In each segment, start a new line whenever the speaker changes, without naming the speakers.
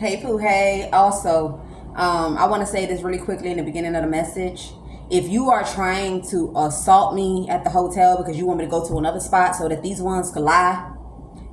Hey Pooh, hey. Also, I want to say this really quickly in the beginning of the message. If you are trying to assault me at the hotel because you want me to go to another spot so that these ones could lie,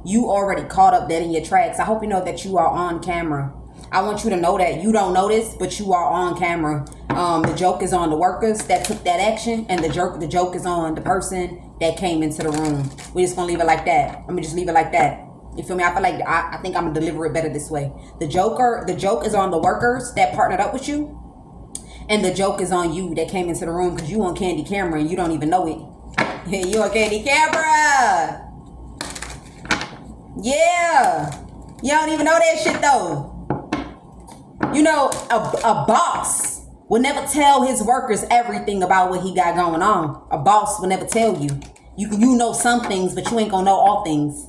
you already caught up dead in your tracks. I hope you know that you are on camera. I want you to know that you don't notice, but you are on camera. The joke is on the workers that took that action, and the joke is on the person that came into the room. We're just gonna leave it like that. Let me just leave it like that. You feel me? I feel like I think I'm gonna deliver it better this way. The joke is on the workers that partnered up with you, and the joke is on you that came into the room because you on candy camera and you don't even know it. You on candy camera. Yeah. You don't even know that shit though. You know, a boss will never tell his workers everything about what he got going on. A boss will never tell you. You know some things, but you ain't gonna know all things.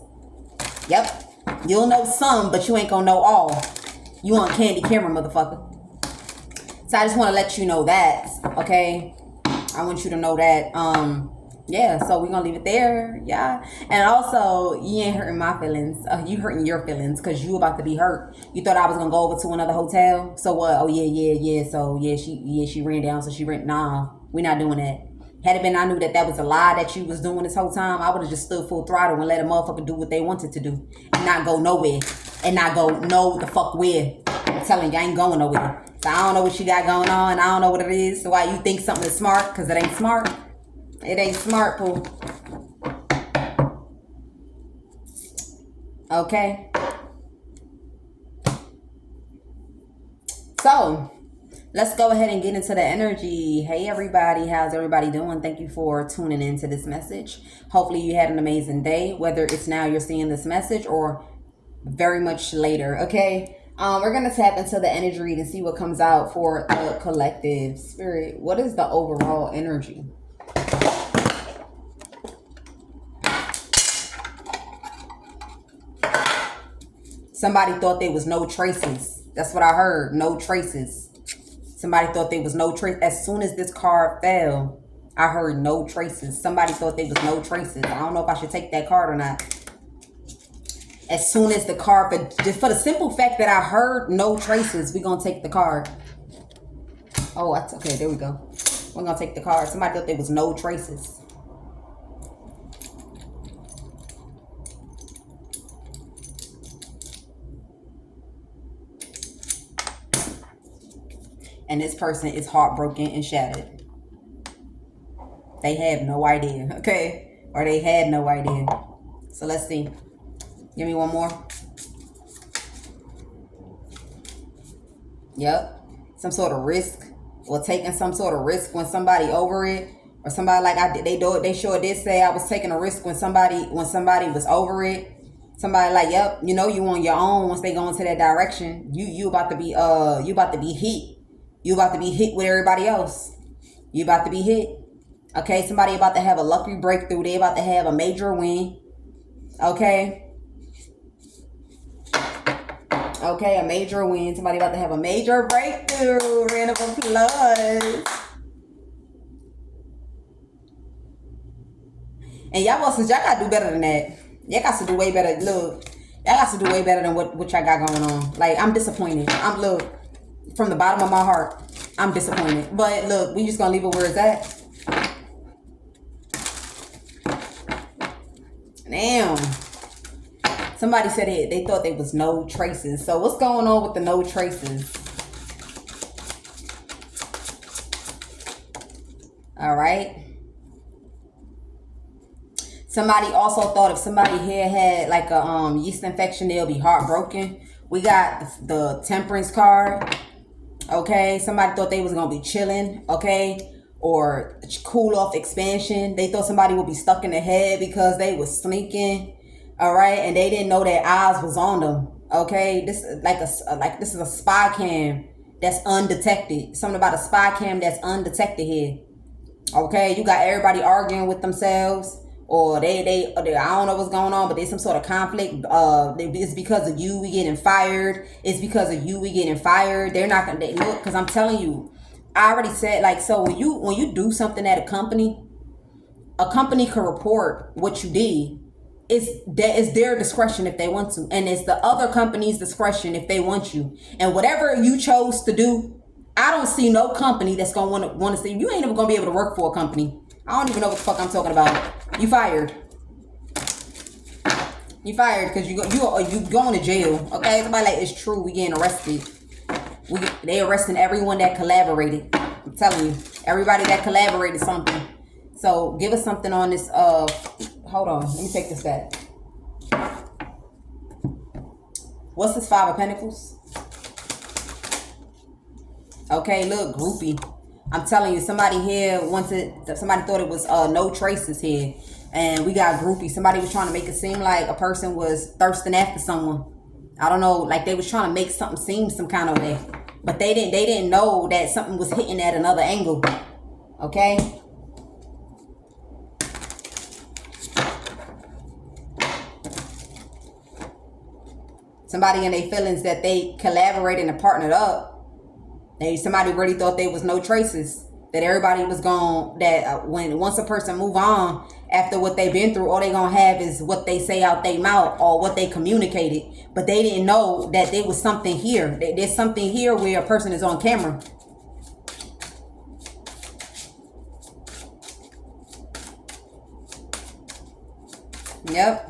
Yep. You'll know some, but you ain't gonna know all. You on candy camera, motherfucker. So I just want to let you know that, okay? I want you to know that, yeah, so we're gonna leave it there, yeah. And also, you ain't hurting my feelings. You hurting your feelings because you about to be hurt. You thought I was gonna go over to another hotel. So what? Oh yeah. So she ran down. So she ran. Nah, we not doing that. Had it been I knew that was a lie that you was doing this whole time, I would have just stood full throttle and let a motherfucker do what they wanted to do and not go nowhere and not go no the fuck where. I'm telling you, I ain't going nowhere. So I don't know what you got going on. I don't know what it is. So why you think something is smart? Because it ain't smart. It ain't smart, Pooh. Okay. So, let's go ahead and get into the energy. Hey, everybody. How's everybody doing? Thank you for tuning into this message. Hopefully, you had an amazing day, whether it's now you're seeing this message or very much later, okay? We're going to tap into the energy read and see what comes out for the collective spirit. What is the overall energy? Somebody thought there was no traces. That's what I heard. No traces. Somebody thought there was no trace. As soon as this card fell, I heard no traces. Somebody thought there was no traces. I don't know if I should take that card or not. As soon as the card, just for the simple fact that I heard no traces, we're going to take the card. Oh, that's okay. There we go. We're going to take the card. Somebody thought there was no traces. And this person is heartbroken and shattered. They have no idea, okay? Or they had no idea. So let's see. Give me one more. Yep. Some sort of risk. Or taking some sort of risk when somebody over it. Or somebody like they sure did say I was taking a risk when somebody was over it. Somebody like, yep, you know you on your own once they go into that direction. You about to be hit. You about to be hit with everybody else. You about to be hit. Okay, somebody about to have a lucky breakthrough. They about to have a major win. Okay. Okay, a major win. Somebody about to have a major breakthrough. Round of applause. And y'all gotta do better than that. Y'all got to do way better. Look, y'all got to do way better than what y'all got going on. Like, I'm disappointed. From the bottom of my heart, I'm disappointed. But look, we just gonna leave it where it's at. Damn. Somebody said they thought there was no traces. So what's going on with the no traces? All right. Somebody also thought if somebody here had like a yeast infection, they'll be heartbroken. We got the temperance card. Okay, somebody thought they was gonna be chilling, okay, or cool off expansion. They thought somebody would be stuck in the head because they was sneaking, all right, and they didn't know that eyes was on them. Okay, this is this is a spy cam that's undetected. Something about a spy cam that's undetected here. Okay, you got everybody arguing with themselves. Or they I don't know what's going on, but there's some sort of conflict. It's because of you we getting fired. It's because of you we getting fired. They're not gonna look, because I'm telling you, I already said, like, so when you do something at a company can report what you did, it's their discretion if they want to, and it's the other company's discretion if they want you. And whatever you chose to do, I don't see no company that's gonna want to see you. Ain't never gonna be able to work for a company. I don't even know what the fuck I'm talking about. You fired. You fired because you going to jail. Okay, somebody like, it's true. We getting arrested. They arresting everyone that collaborated. I'm telling you, everybody that collaborated something. So give us something on this. Hold on, let me take this back. What's this Five of Pentacles? Okay, look, groupie. I'm telling you, somebody here somebody thought it was no traces here. And we got groupie. Somebody was trying to make it seem like a person was thirsting after someone. I don't know, like they was trying to make something seem some kind of way. But they didn't know that something was hitting at another angle. Okay? Somebody in their feelings that they collaborated and partnered up. Somebody really thought there was no traces. That everybody was gone. That once a person move on after what they've been through, all they gonna have is what they say out their mouth or what they communicated. But they didn't know that there was something here. There's something here where a person is on camera. Yep.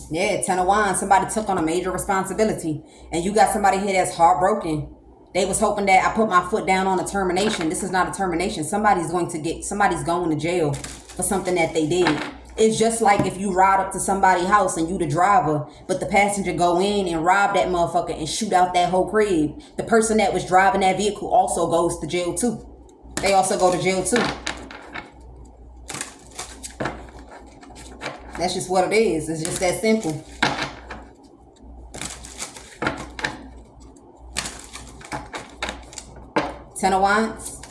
Yeah, Ten of Wands. Somebody took on a major responsibility. And you got somebody here that's heartbroken. They was hoping that I put my foot down on a termination. This is not a termination. Somebody's going to jail for something that they did. It's just like if you ride up to somebody's house and you the driver, but the passenger go in and rob that motherfucker and shoot out that whole crib. The person that was driving that vehicle also goes to jail too. They also go to jail too. That's just what it is. It's just that simple. Ten of Wands.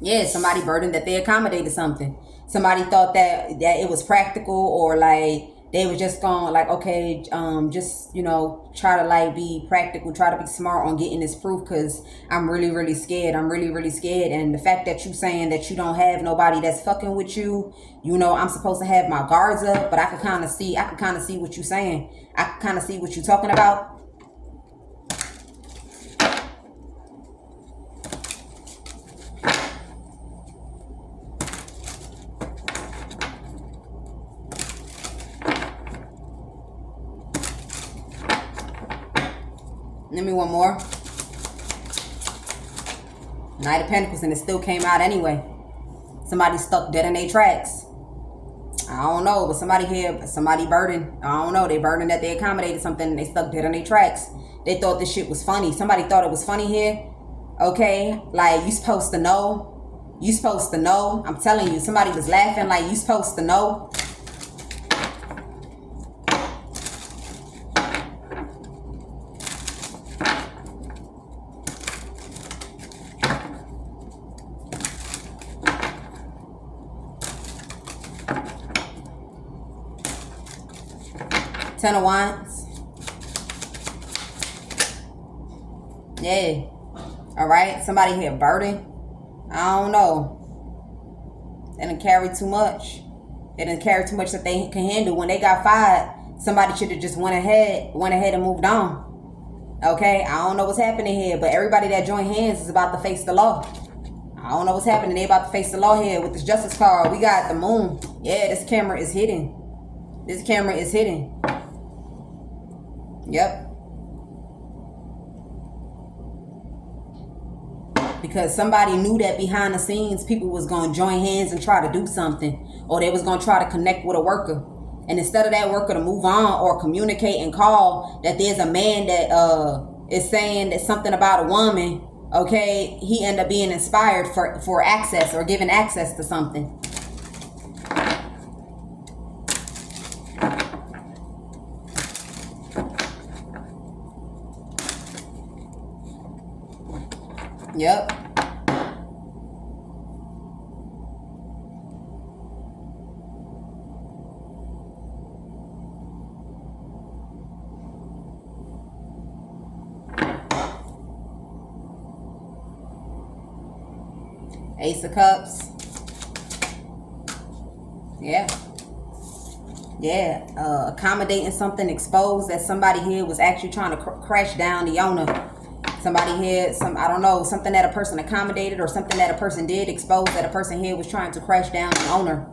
Yeah, somebody burdened that they accommodated something. Somebody thought that it was practical, or like they was just going like, okay, just, you know, try to like be practical, try to be smart on getting this proof because I'm really, really scared. I'm really, really scared. And the fact that you saying that you don't have nobody that's fucking with you, you know, I'm supposed to have my guards up, but I can kind of see what you're saying. I can kind of see what you're talking about. Give me one more. Knight of Pentacles, and it still came out anyway. Somebody stuck dead in their tracks. I don't know, but somebody here, somebody burdened. I don't know, they burdened that they accommodated something and they stuck dead in their tracks. They thought this shit was funny. Somebody thought it was funny here. Okay, like you supposed to know. You supposed to know. I'm telling you, somebody was laughing like you supposed to know. Ten of Wands. Yeah. All right. Somebody here burden. I don't know. They didn't carry too much. They didn't carry too much that they can handle. When they got fired, somebody should have just went ahead and moved on. Okay. I don't know what's happening here, but everybody that joined hands is about to face the law. I don't know what's happening. They about to face the law here with this justice card. We got the moon. Yeah, this camera is hidden. This camera is hidden. Yep. Because somebody knew that behind the scenes people was going to join hands and try to do something, or they was going to try to connect with a worker, and instead of that worker to move on or communicate and call that there's a man that is saying that something about a woman, okay, he ended up being inspired for access or given access to something. Yep. Ace of Cups. Yeah. Yeah. Accommodating something exposed that somebody here was actually trying to crash down the owner. Somebody here, I don't know, something that a person accommodated or something that a person did expose that a person here was trying to crash down the owner.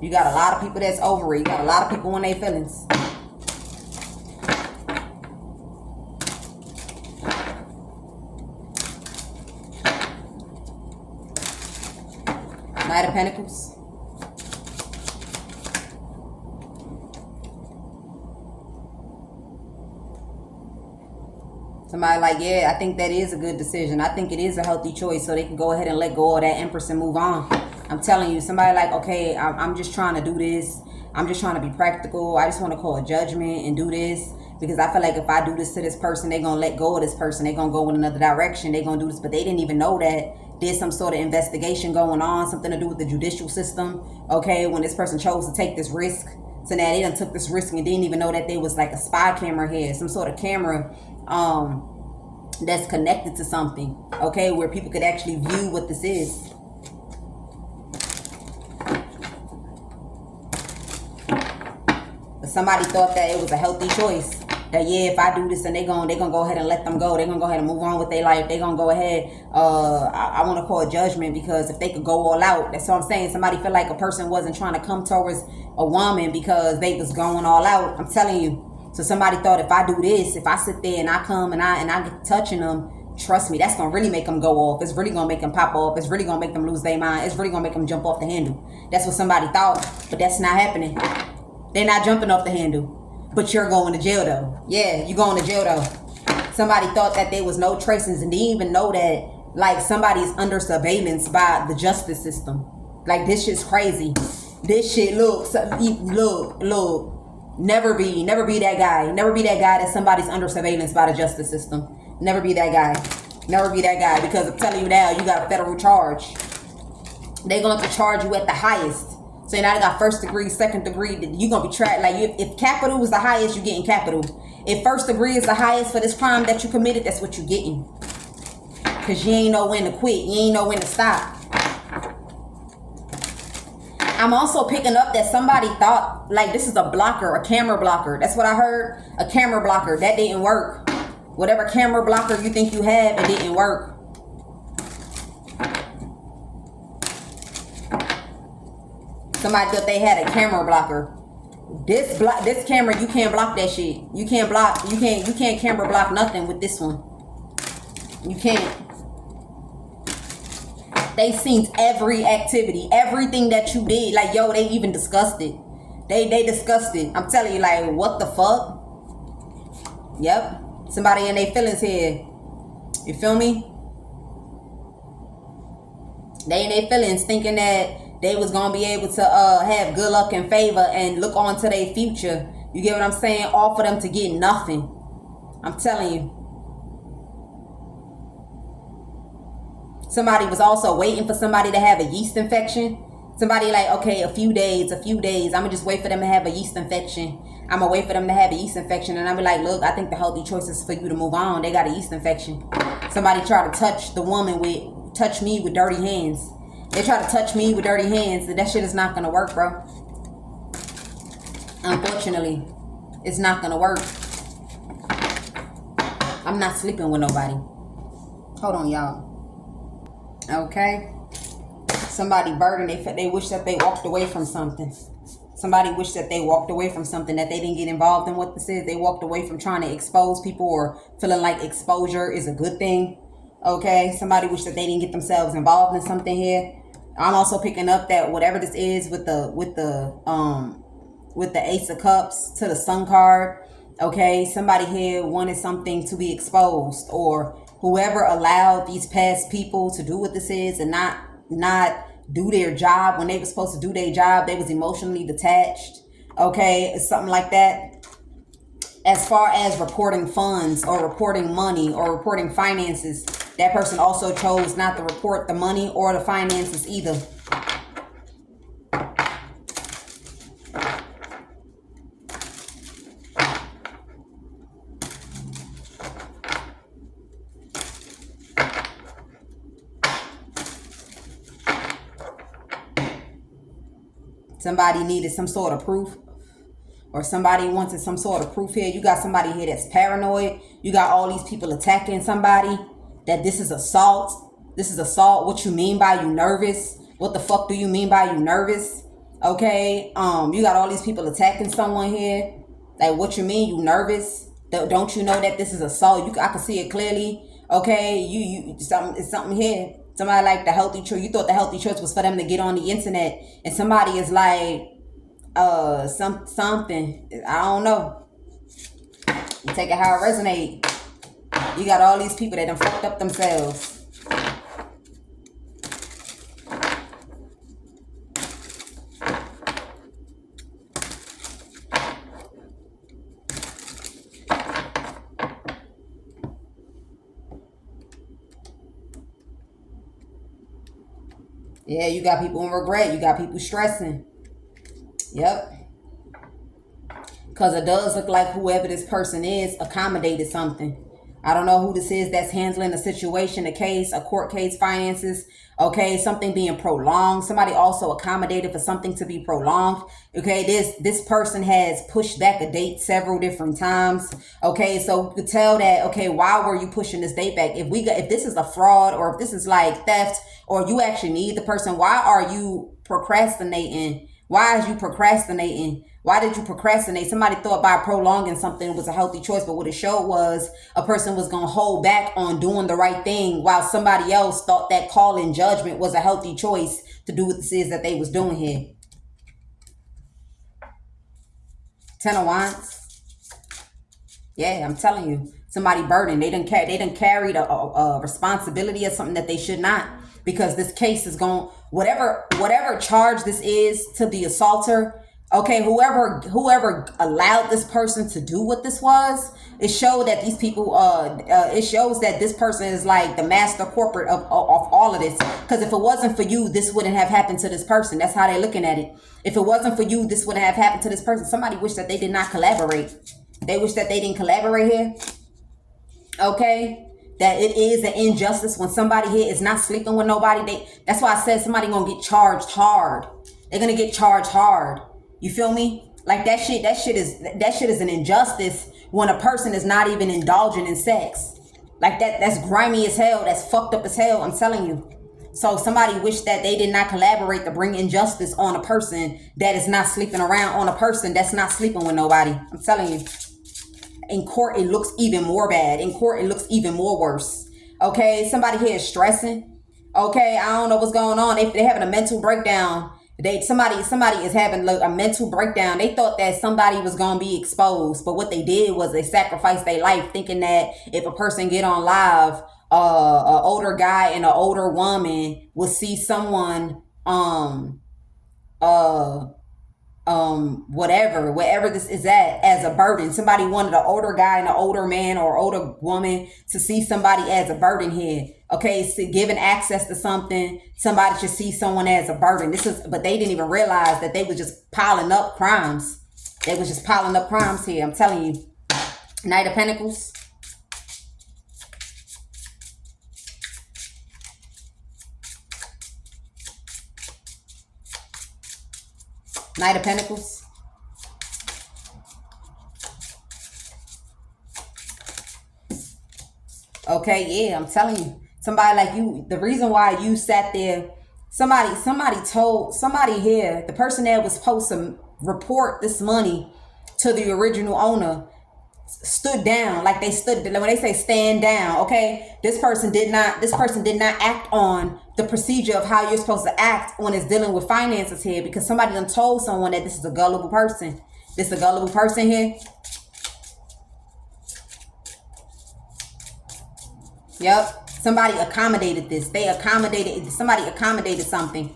You got a lot of people that's over it. You got a lot of people in their feelings. Knight of Pentacles. Somebody like, yeah, I think that is a good decision. I think it is a healthy choice, so they can go ahead and let go of that Empress and move on. I'm telling you, somebody like, okay, I'm just trying to do this. I'm just trying to be practical. I just want to call a judgment and do this because I feel like if I do this to this person, they're going to let go of this person. They're going to go in another direction. They're going to do this, but they didn't even know that there's some sort of investigation going on, something to do with the judicial system. Okay, when this person chose to take this risk. So now they done took this risk and didn't even know that there was like a spy camera here, some sort of camera that's connected to something, okay, where people could actually view what this is. But somebody thought that it was a healthy choice. That yeah, if I do this, then they're gonna go ahead and let them go. They're gonna go ahead and move on with their life. They're gonna go ahead. I want to call a judgment because if they could go all out, that's what I'm saying. Somebody feel like a person wasn't trying to come towards a woman because they was going all out. I'm telling you. So somebody thought if I do this, if I sit there and I come and I get touching them, trust me, that's gonna really make them go off. It's really gonna make them pop off. It's really gonna make them lose their mind. It's really gonna make them jump off the handle. That's what somebody thought, but that's not happening. They're not jumping off the handle, but you're going to jail though. Yeah, you're going to jail though. Somebody thought that there was no traces and didn't even know that like somebody's under surveillance by the justice system. Like this shit's crazy. This shit look. Never be that guy. Never be that guy that somebody's under surveillance by the justice system. Never be that guy. Never be that guy because I'm telling you now, you got a federal charge. They're going to charge you at the highest. So now they got first degree, second degree. You're going to be tracked. Like if capital was the highest, you're getting capital. If first degree is the highest for this crime that you committed, that's what you're getting. Because you ain't know when to quit. You ain't know when to stop. I'm also picking up that somebody thought like this is a blocker, a camera blocker. That's what I heard. A camera blocker. That didn't work. Whatever camera blocker you think you have, it didn't work. Somebody thought they had a camera blocker. This camera, you can't block that shit. You can't camera block nothing with this one. You can't. They seen every activity, everything that you did. Like, yo, they even discussed it. They discussed it. I'm telling you, like, what the fuck? Yep. Somebody in their feelings here. You feel me? They in their feelings thinking that they was going to be able to have good luck and favor and look on to their future. You get what I'm saying? All for them to get nothing. I'm telling you. Somebody was also waiting for somebody to have a yeast infection. Somebody like, okay, a few days. I'm going to just wait for them to have a yeast infection. I'm going to wait for them to have a yeast infection. And I'm be like, look, I think the healthy choice is for you to move on. They got a yeast infection. Somebody tried to touch me with dirty hands. They try to touch me with dirty hands. That shit is not going to work, bro. Unfortunately, it's not going to work. I'm not sleeping with nobody. Hold on, y'all. Okay, somebody burdened. They wish that they walked away from something. Somebody wish that they walked away from something, that they didn't get involved in what this is. They walked away from trying to expose people or feeling like exposure is a good thing. Okay, somebody wish that they didn't get themselves involved in something here. I'm also picking up that whatever this is with the Ace of Cups to the Sun card. Okay, somebody here wanted something to be exposed, or whoever allowed these past people to do what this is and not do their job when they were supposed to do their job. They was emotionally detached. Okay, it's something like that. As far as reporting funds or reporting money or reporting finances, that person also chose not to report the money or the finances either. Somebody needed some sort of proof, or somebody wanted some sort of proof here. You got somebody here that's paranoid. You got all these people attacking somebody. That this is assault. This is assault. What you mean by you nervous? What the fuck do you mean by you nervous? Okay. You got all these people attacking someone here. Like, what you mean you nervous? Don't you know that this is assault? I can see it clearly. Okay. It's something here. Somebody like the healthy choice. You thought the healthy choice was for them to get on the internet, and somebody is like, something. I don't know. You take it how it resonates. You got all these people that done fucked up themselves. Yeah, you got people in regret. You got people stressing. Yep. Because it does look like whoever this person is accommodated something. I don't know who this is that's handling a situation, a case, a court case, finances. Okay, something being prolonged. Somebody also accommodated for something to be prolonged. Okay, this person has pushed back a date several different times. Okay, so you could tell that, okay, why were you pushing this date back? If this is a fraud, or if this is like theft, or you actually need the person, why are you procrastinating? Why is you procrastinating? Why did you procrastinate? Somebody thought by prolonging something was a healthy choice, but what it showed was a person was going to hold back on doing the right thing, while somebody else thought that call in judgment was a healthy choice to do what this is that they was doing here. 10 of Wands. Yeah, I'm telling you, somebody burdened. They didn't carry a responsibility of something that they should not, because this case is going, whatever charge this is to the assaulter. Okay, whoever allowed this person to do what this was, it showed that these people, it shows that this person is like the master corporate of all of this. Because if it wasn't for you, this wouldn't have happened to this person. That's how they're looking at it. If it wasn't for you, this wouldn't have happened to this person. Somebody wished that they did not collaborate. They wish that they didn't collaborate here. Okay, that it is an injustice when somebody here is not sleeping with nobody. That's why I said somebody gonna get charged hard. They're gonna get charged hard. You feel me? Like that shit is an injustice when a person is not even indulging in sex. Like that's grimy as hell. That's fucked up as hell. I'm telling you. So somebody wished that they did not collaborate to bring injustice on a person that is not sleeping around, on a person that's not sleeping with nobody. I'm telling you. In court, it looks even more bad. In court, it looks even more worse. Okay, somebody here is stressing. Okay, I don't know what's going on. They're having a mental breakdown. Somebody is having a mental breakdown. They thought that somebody was gonna be exposed, but what they did was they sacrificed their life, thinking that if a person get on live, an older guy and an older woman will see someone wherever this is at, as a burden. Somebody wanted an older guy and an older man or older woman to see somebody as a burden here. Okay, so giving access to something, somebody should see someone as a burden. But they didn't even realize that they were just piling up crimes. They was just piling up crimes here. I'm telling you. Knight of Pentacles. Knight of Pentacles. Okay, yeah, I'm telling you. Somebody like you, the reason why you sat there, somebody told somebody here, the person that was supposed to report this money to the original owner, stood down. Like they stood, when they say stand down, okay, this person did not act on the procedure of how you're supposed to act when it's dealing with finances here, because somebody done told someone that this is a gullible person. This is a gullible person here. Yep. Somebody accommodated this. Somebody accommodated something.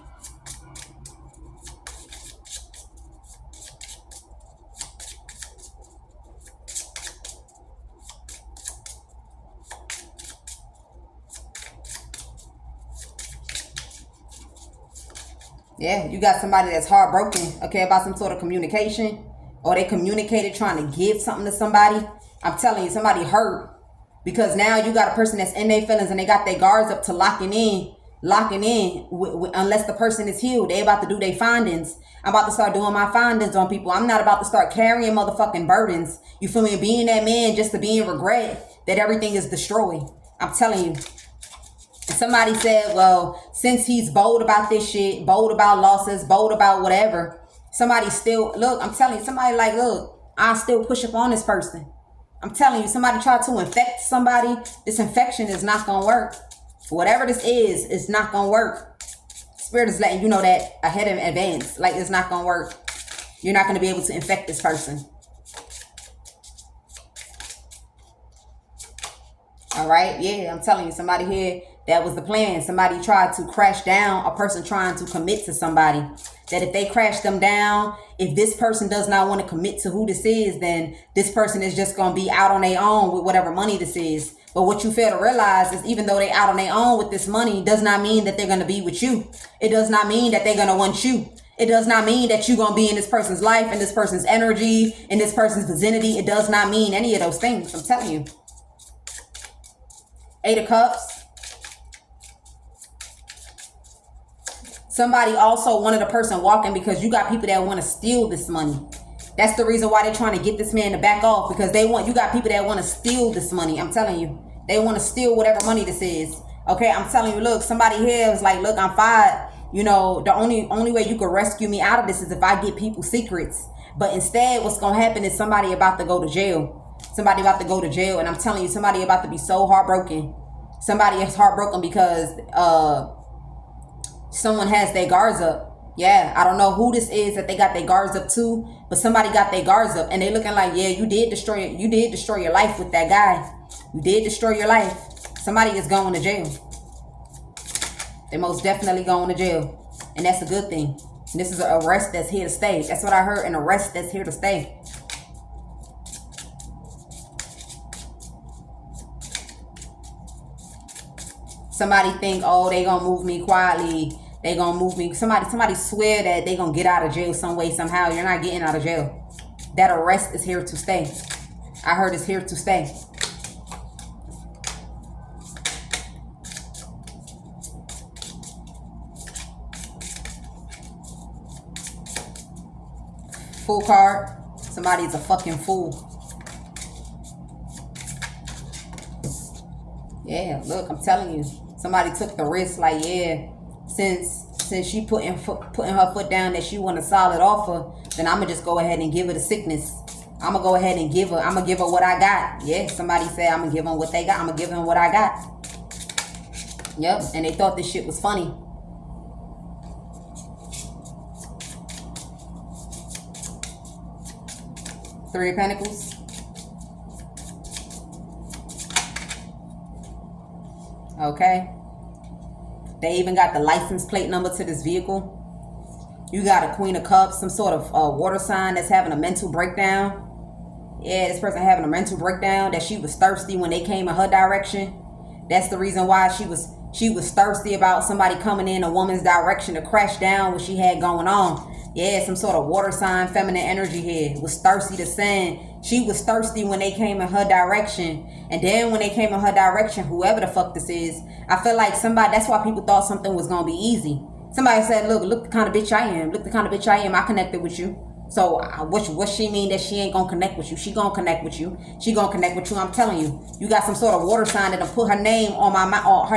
Yeah, you got somebody that's heartbroken, okay, about some sort of communication, or they communicated trying to give something to somebody. I'm telling you, somebody hurt, because now you got a person that's in their feelings and they got their guards up to locking in. locking in unless the person is healed. They about to do their findings. I'm about to start doing my findings on people. I'm not about to start carrying motherfucking burdens. You feel me? Being that man just to be in regret that everything is destroyed. I'm telling you. Somebody said, well, since he's bold about this shit, bold about losses, bold about whatever, somebody still, look, I'm telling you, somebody like, look, I still push up on this person. I'm telling you, somebody try to infect somebody, this infection is not going to work. Whatever this is, it's not going to work. Spirit is letting you know that ahead in advance. Like, it's not going to work. You're not going to be able to infect this person. All right? Yeah, I'm telling you, somebody here, that was the plan. Somebody tried to crash down a person trying to commit to somebody. That if they crash them down, if this person does not want to commit to who this is, then this person is just going to be out on their own with whatever money this is. But what you fail to realize is even though they out on their own with this money, does not mean that they're going to be with you. It does not mean that they're going to want you. It does not mean that you're going to be in this person's life, in this person's energy, in this person's vicinity. It does not mean any of those things. I'm telling you. 8 of Cups. Somebody also wanted a person walking because you got people that want to steal this money. That's the reason why they're trying to get this man to back off, because you got people that want to steal this money. I'm telling you, they want to steal whatever money this is. Okay, I'm telling you, look, somebody here is like, look, I'm fired. You know, the only way you can rescue me out of this is if I get people's secrets. But instead, what's going to happen is somebody about to go to jail. Somebody about to go to jail. And I'm telling you, somebody about to be so heartbroken. Somebody is heartbroken because someone has their guards up. Yeah, I don't know who this is that they got their guards up to, but somebody got their guards up and they looking like, yeah, you did destroy your life with that guy. You did destroy your life. Somebody is going to jail. They're most definitely going to jail. And that's a good thing. And this is an arrest that's here to stay. That's what I heard, an arrest that's here to stay. Somebody think, oh, they gonna move me quietly. They gonna move me. Somebody swear that they gonna get out of jail some way, somehow. You're not getting out of jail. That arrest is here to stay. I heard it's here to stay. Fool card. Somebody's a fucking fool. Yeah, look, I'm telling you. Somebody took the risk, like, yeah, since she putting her foot down that she want a solid offer, then I'm gonna just go ahead and give her the sickness. I'm gonna go ahead and give her what I got. Yeah, somebody said I'm gonna give them what they got. I'm gonna give them what I got. Yep, and they thought this shit was funny. Three of Pentacles. Okay. They even got the license plate number to this vehicle. You got a Queen of Cups, some sort of water sign that's having a mental breakdown. Yeah, this person having a mental breakdown, that she was thirsty when they came in her direction. That's the reason why she was thirsty about somebody coming in a woman's direction to crash down what she had going on. Yeah, some sort of water sign, feminine energy here. Was thirsty to send. She was thirsty when they came in her direction. And then when they came in her direction, whoever the fuck this is, I feel like somebody, that's why people thought something was going to be easy. Somebody said, look the kind of bitch I am. Look the kind of bitch I am. I connected with you. So what she mean that she ain't going to connect with you? She going to connect with you. She going to connect with you. I'm telling you. You got some sort of water sign that done put her name on my mouth.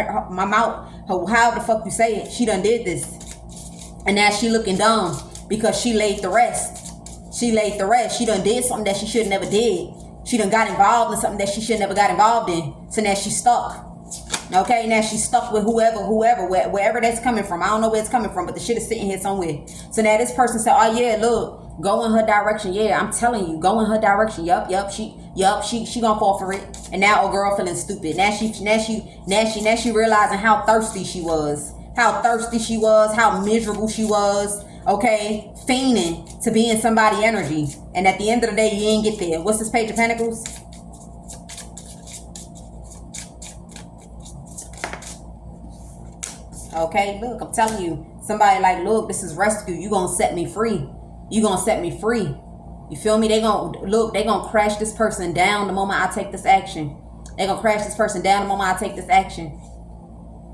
However the fuck you say it. She done did this. And now she looking dumb because she laid the rest. She laid the rest. She done did something that she should never did. She done got involved in something that she should never got involved in. So now she's stuck. Okay, now she's stuck with whoever, wherever that's coming from. I don't know where it's coming from, but the shit is sitting here somewhere. So now this person said, oh yeah, look, go in her direction. Yeah, I'm telling you, go in her direction. Yup, she gonna fall for it. And now old girl feeling stupid. Now she realizing how thirsty she was. How thirsty she was, how miserable she was. Okay, fiending to be in somebody's energy. And at the end of the day, you ain't get there. What's this Page of Pentacles? Okay, look, I'm telling you, somebody like, look, this is rescue. You gonna set me free. You gonna set me free. You feel me? They gonna crash this person down the moment I take this action. They gonna crash this person down the moment I take this action.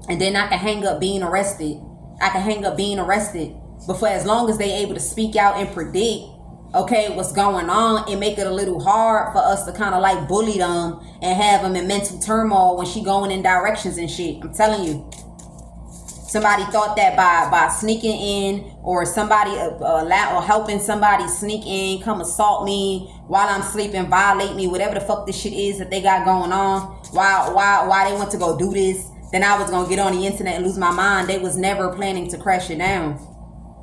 And then I can hang up being arrested. I can hang up being arrested. But for as long as they able to speak out and predict, okay, what's going on, it make it a little hard for us to kind of like bully them and have them in mental turmoil when she going in directions and shit. I'm telling you. Somebody thought that by sneaking in, or somebody or helping somebody sneak in, come assault me while I'm sleeping, violate me, whatever the fuck this shit is that they got going on, why they want to go do this, then I was gonna get on the internet and lose my mind. They was never planning to crash it down.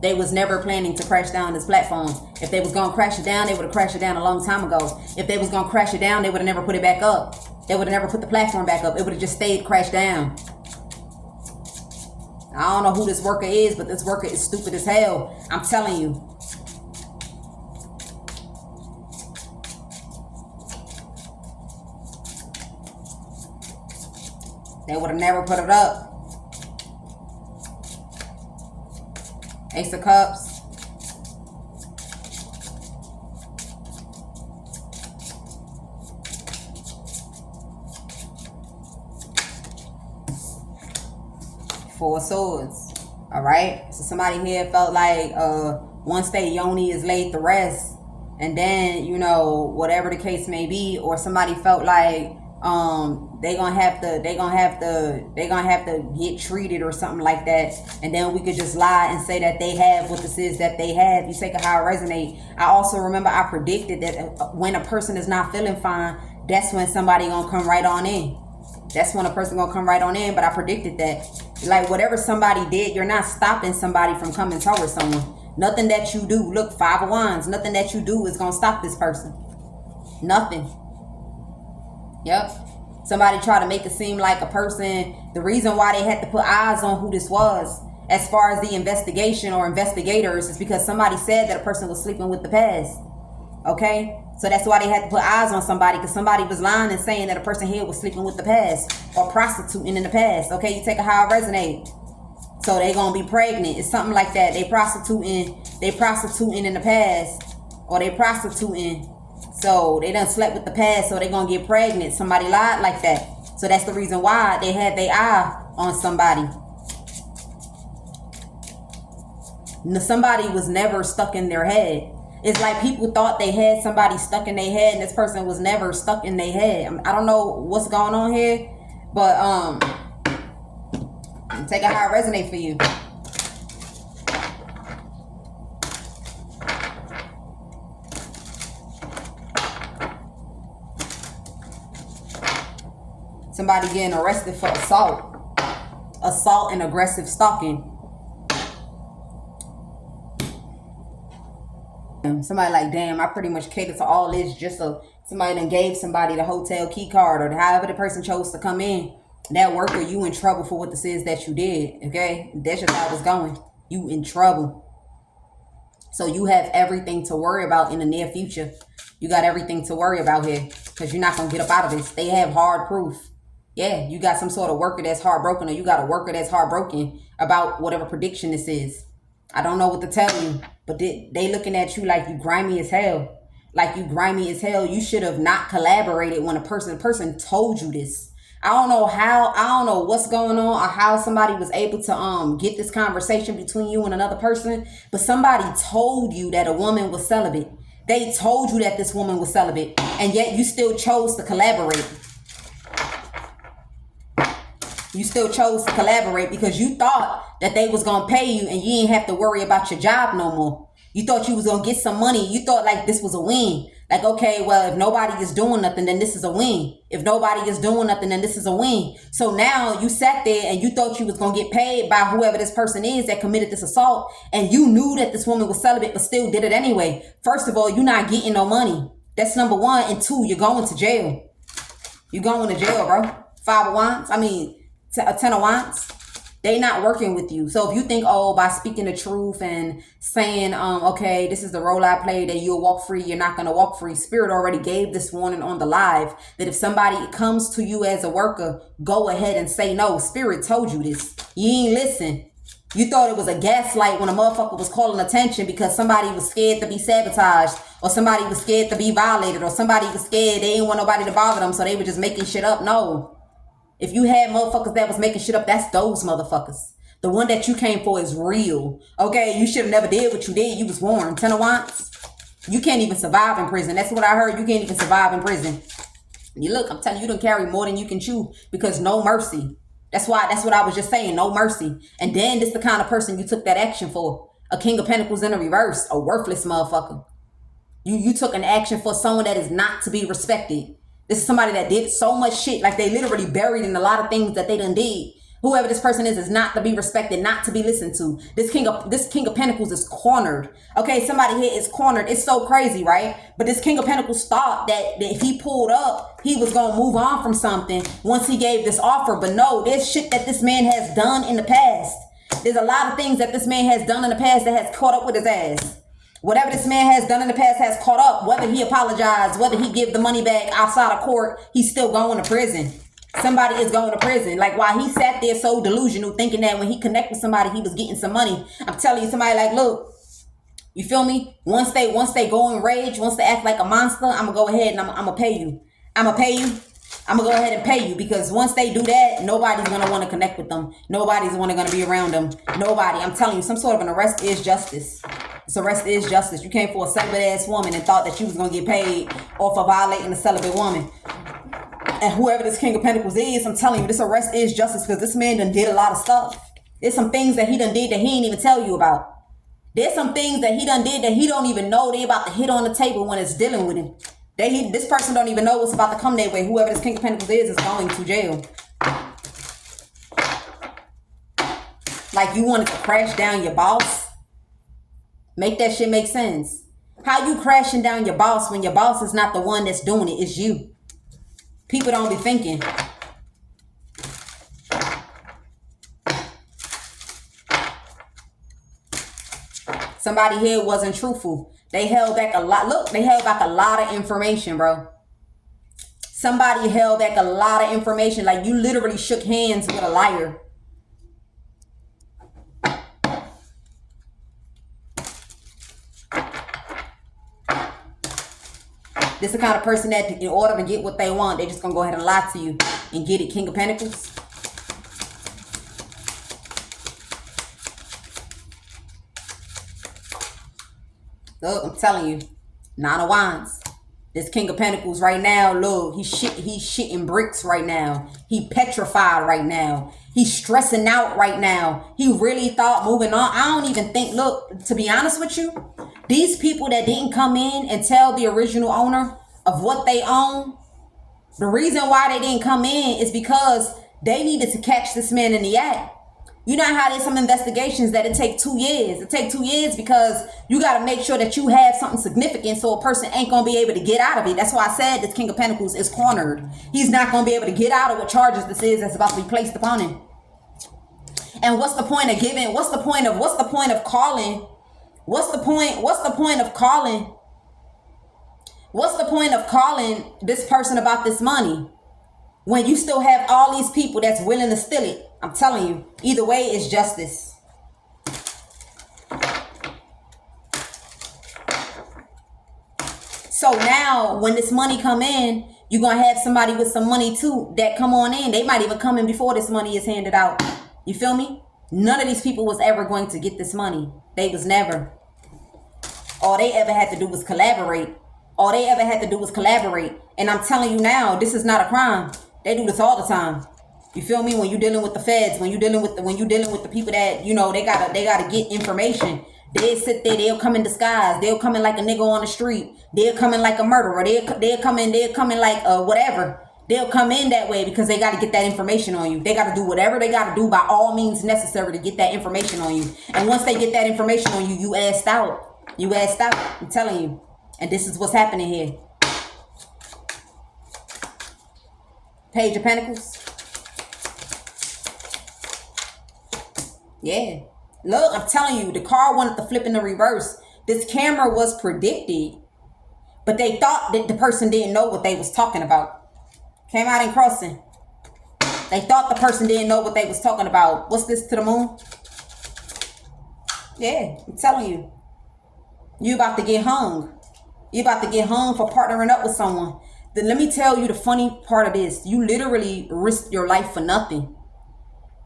They was never planning to crash down this platform. If they was gonna crash it down, they would have crashed it down a long time ago. If they was gonna crash it down, they would have never put it back up. They would have never put the platform back up. It would have just stayed crashed down. I don't know who this worker is, but this worker is stupid as hell. I'm telling you. They would have never put it up. Ace of Cups. Four of Swords. All right. So somebody here felt like once they yoni is laid to rest, and then, you know, whatever the case may be, or somebody felt like they gonna have to get treated or something like that, and then we could just lie and say that they have what this is that they have. You take it how it resonate. I also remember I predicted that when a person is not feeling fine, that's when somebody gonna come right on in. That's when a person gonna come right on in. But I predicted that. Like, whatever somebody did, you're not stopping somebody from coming towards someone. Nothing that you do, look, 5 of Wands, nothing that you do is gonna stop this person. Nothing. Yep. Somebody try to make it seem like a person, the reason why they had to put eyes on who this was, as far as the investigation or investigators, is because somebody said that a person was sleeping with the past. Okay? So that's why they had to put eyes on somebody, because somebody was lying and saying that a person here was sleeping with the past or prostituting in the past. Okay? You take it how it resonate. So they gonna be pregnant. It's something like that. They prostituting in the past, or they prostituting. So they done slept with the past, so they gonna get pregnant. Somebody lied like that. So that's the reason why they had their eye on somebody. Somebody was never stuck in their head. It's like people thought they had somebody stuck in their head, and this person was never stuck in their head. I don't know what's going on here, but take it how it resonate for you. Somebody getting arrested for assault and aggressive stalking. Somebody like, damn, I pretty much catered to all this just so somebody done gave somebody the hotel key card, or however the person chose to come in. That worker, you in trouble for what this is that you did. Okay, that's just how it's going. You in trouble. So you have everything to worry about in the near future. You got everything to worry about here, because you're not gonna get up out of this. They have hard proof. Yeah, you got some sort of worker that's heartbroken, or you got a worker that's heartbroken about whatever prediction this is. I don't know what to tell you, but they looking at you like you grimy as hell. Like you grimy as hell. You should have not collaborated when a person told you this. I don't know what's going on, or how somebody was able to get this conversation between you and another person, but somebody told you that a woman was celibate. They told you that this woman was celibate, and yet you still chose to collaborate. You still chose to collaborate because you thought that they was going to pay you and you didn't have to worry about your job no more. You thought you was going to get some money. You thought like this was a win. Like, okay, well, if nobody is doing nothing, then this is a win. If nobody is doing nothing, then this is a win. So now you sat there and you thought you was going to get paid by whoever this person is that committed this assault. And you knew that this woman was celibate, but still did it anyway. First of all, you're not getting no money. That's number one. And two, you're going to jail. You're going to jail, bro. 5 of Wands. I mean, 10 of Wands. They not working with you. So if you think, oh, by speaking the truth and saying, okay, this is the role I play, that you'll walk free, you're not going to walk free. Spirit already gave this warning on the live that if somebody comes to you as a worker, go ahead and say no. Spirit told you this. You ain't listen. You thought it was a gaslight when a motherfucker was calling attention because somebody was scared to be sabotaged, or somebody was scared to be violated, or somebody was scared they didn't want nobody to bother them, so they were just making shit up. No. If you had motherfuckers that was making shit up, that's those motherfuckers. The one that you came for is real. Okay, you should have never did what you did. You was warned. Ten of Wands. You can't even survive in prison. That's what I heard. You can't even survive in prison. You look, I'm telling you, you don't carry more than you can chew because no mercy. That's what I was just saying, no mercy. And then this the kind of person you took that action for. A King of Pentacles in a reverse, a worthless motherfucker. You took an action for someone that is not to be respected. This is somebody that did so much shit, like they literally buried in a lot of things that they done did. Whoever this person is not to be respected, not to be listened to. This King of Pentacles is cornered. Okay, somebody here is cornered. It's so crazy, right? But this King of Pentacles thought that if he pulled up, he was going to move on from something once he gave this offer. But no, there's shit that this man has done in the past. There's a lot of things that this man has done in the past that has caught up with his ass. Whatever this man has done in the past has caught up. Whether he apologized, whether he give the money back outside of court, he's still going to prison. Somebody is going to prison. Like while he sat there so delusional thinking that when he connected with somebody, he was getting some money. I'm telling you, somebody like, look, you feel me? Once they go in rage, once they act like a monster, I'm going to go ahead and I'm going to pay you. I'm going to pay you. I'm going to go ahead and pay you because once they do that, nobody's going to want to connect with them. Nobody's going to be around them. Nobody. I'm telling you, some sort of an arrest is justice. This arrest is justice. You came for a celibate ass woman and thought that you was going to get paid off of violating a celibate woman. And whoever this King of Pentacles is, I'm telling you, this arrest is justice because this man done did a lot of stuff. There's some things that he done did that he ain't even tell you about. There's some things that he done did that he don't even know they about to hit on the table when it's dealing with him. This person don't even know what's about to come their way. Whoever this King of Pentacles is going to jail. Like you wanted to crash down your boss. Make that shit make sense. How you crashing down your boss when your boss is not the one that's doing it? It's you. People don't be thinking. Somebody here wasn't truthful. They held back a lot. Look, they held back a lot of information, bro. Somebody held back a lot of information. Like you literally shook hands with a liar. This is the kind of person that in order to get what they want, they're just going to go ahead and lie to you and get it. King of Pentacles. Look, I'm telling you. Nine of Wands. This King of Pentacles right now, look, he's shitting bricks right now. He petrified right now. He's stressing out right now. He really thought moving on. I don't even think, look, to be honest with you, these people that didn't come in and tell the original owner of what they own, the reason why they didn't come in is because they needed to catch this man in the act. You know how there's some investigations that it take 2 years. It take 2 years because you got to make sure that you have something significant so a person ain't going to be able to get out of it. That's why I said this King of Pentacles is cornered. He's not going to be able to get out of what charges this is that's about to be placed upon him. And what's the point of giving? What's the point of calling? What's the point of calling this person about this money when you still have all these people that's willing to steal it? I'm telling you, either way it's justice. So now when this money come in, you're going to have somebody with some money too that come on in. They might even come in before this money is handed out. You feel me? None of these people was ever going to get this money. They was never. All they ever had to do was collaborate. And I'm telling you now, this is not a crime. They do this all the time. You feel me? When you're dealing with the feds, when you're dealing with the people that, you know, they gotta get information. They'll sit there, they'll come in disguise, they'll come in like a nigga on the street, they'll come in like a murderer, they'll come in like whatever. They'll come in that way because they gotta get that information on you. They gotta do whatever they gotta do by all means necessary to get that information on you. And once they get that information on you, you assed out. I'm telling you. And this is what's happening here. Page of Pentacles. Yeah. Look, I'm telling you, the car wanted to flip in the reverse. This camera was predicted, but they thought that the person didn't know what they was talking about. Came out in crossing. They thought the person didn't know what they was talking about. What's this to the moon? Yeah, I'm telling you. You about to get hung. You about to get hung for partnering up with someone. let me tell you the funny part of this. You literally risked your life for nothing.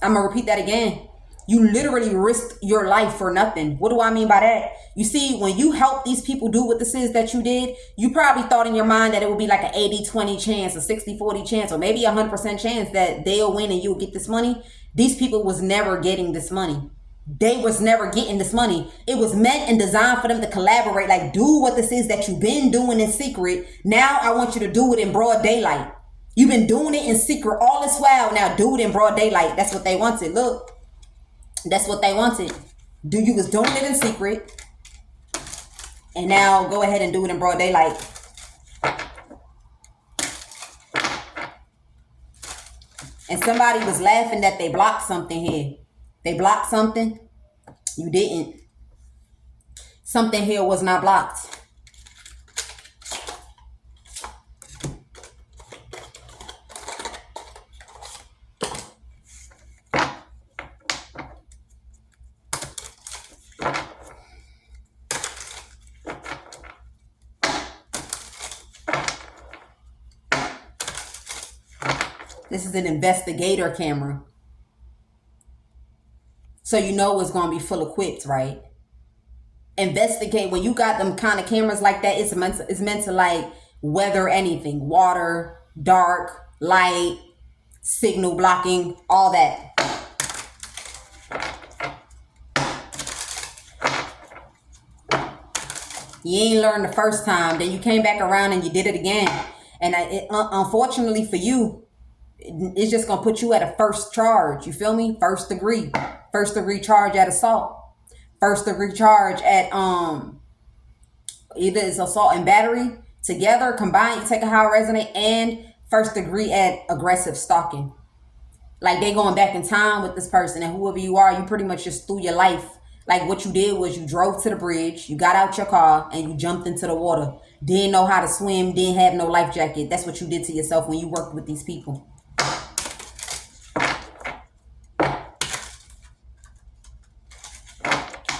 I'm going to repeat that again. You literally risked your life for nothing. What do I mean by that? You see, when you help these people do what this is that you did, you probably thought in your mind that it would be like an 80-20 chance, a 60-40 chance, or maybe 100% chance that they'll win and you'll get this money. These people was never getting this money. They was never getting this money. It was meant and designed for them to collaborate, like do what this is that you've been doing in secret. Now I want you to do it in broad daylight. You've been doing it in secret all this while. Now do it in broad daylight. That's what they wanted. Look. That's what they wanted. You was doing it in secret. And now go ahead and do it in broad daylight. And somebody was laughing that they blocked something here. They blocked something. You didn't. Something here was not blocked. This is an investigator camera. So you know it's going to be full equipped, right? Investigate. When you got them kind of cameras like that, it's meant to like weather anything. Water, dark, light, signal blocking, all that. You ain't learned the first time. Then you came back around and you did it again. And unfortunately for you, it's just going to put you at a first charge. You feel me? First degree charge at assault. First degree charge at either it's assault and battery together, combined. You take a high resonate and first degree at aggressive stalking. Like they going back in time with this person, and whoever you are, you pretty much just threw your life. Like what you did was you drove to the bridge, you got out your car and you jumped into the water. Didn't know how to swim, didn't have no life jacket. That's what you did to yourself when you worked with these people.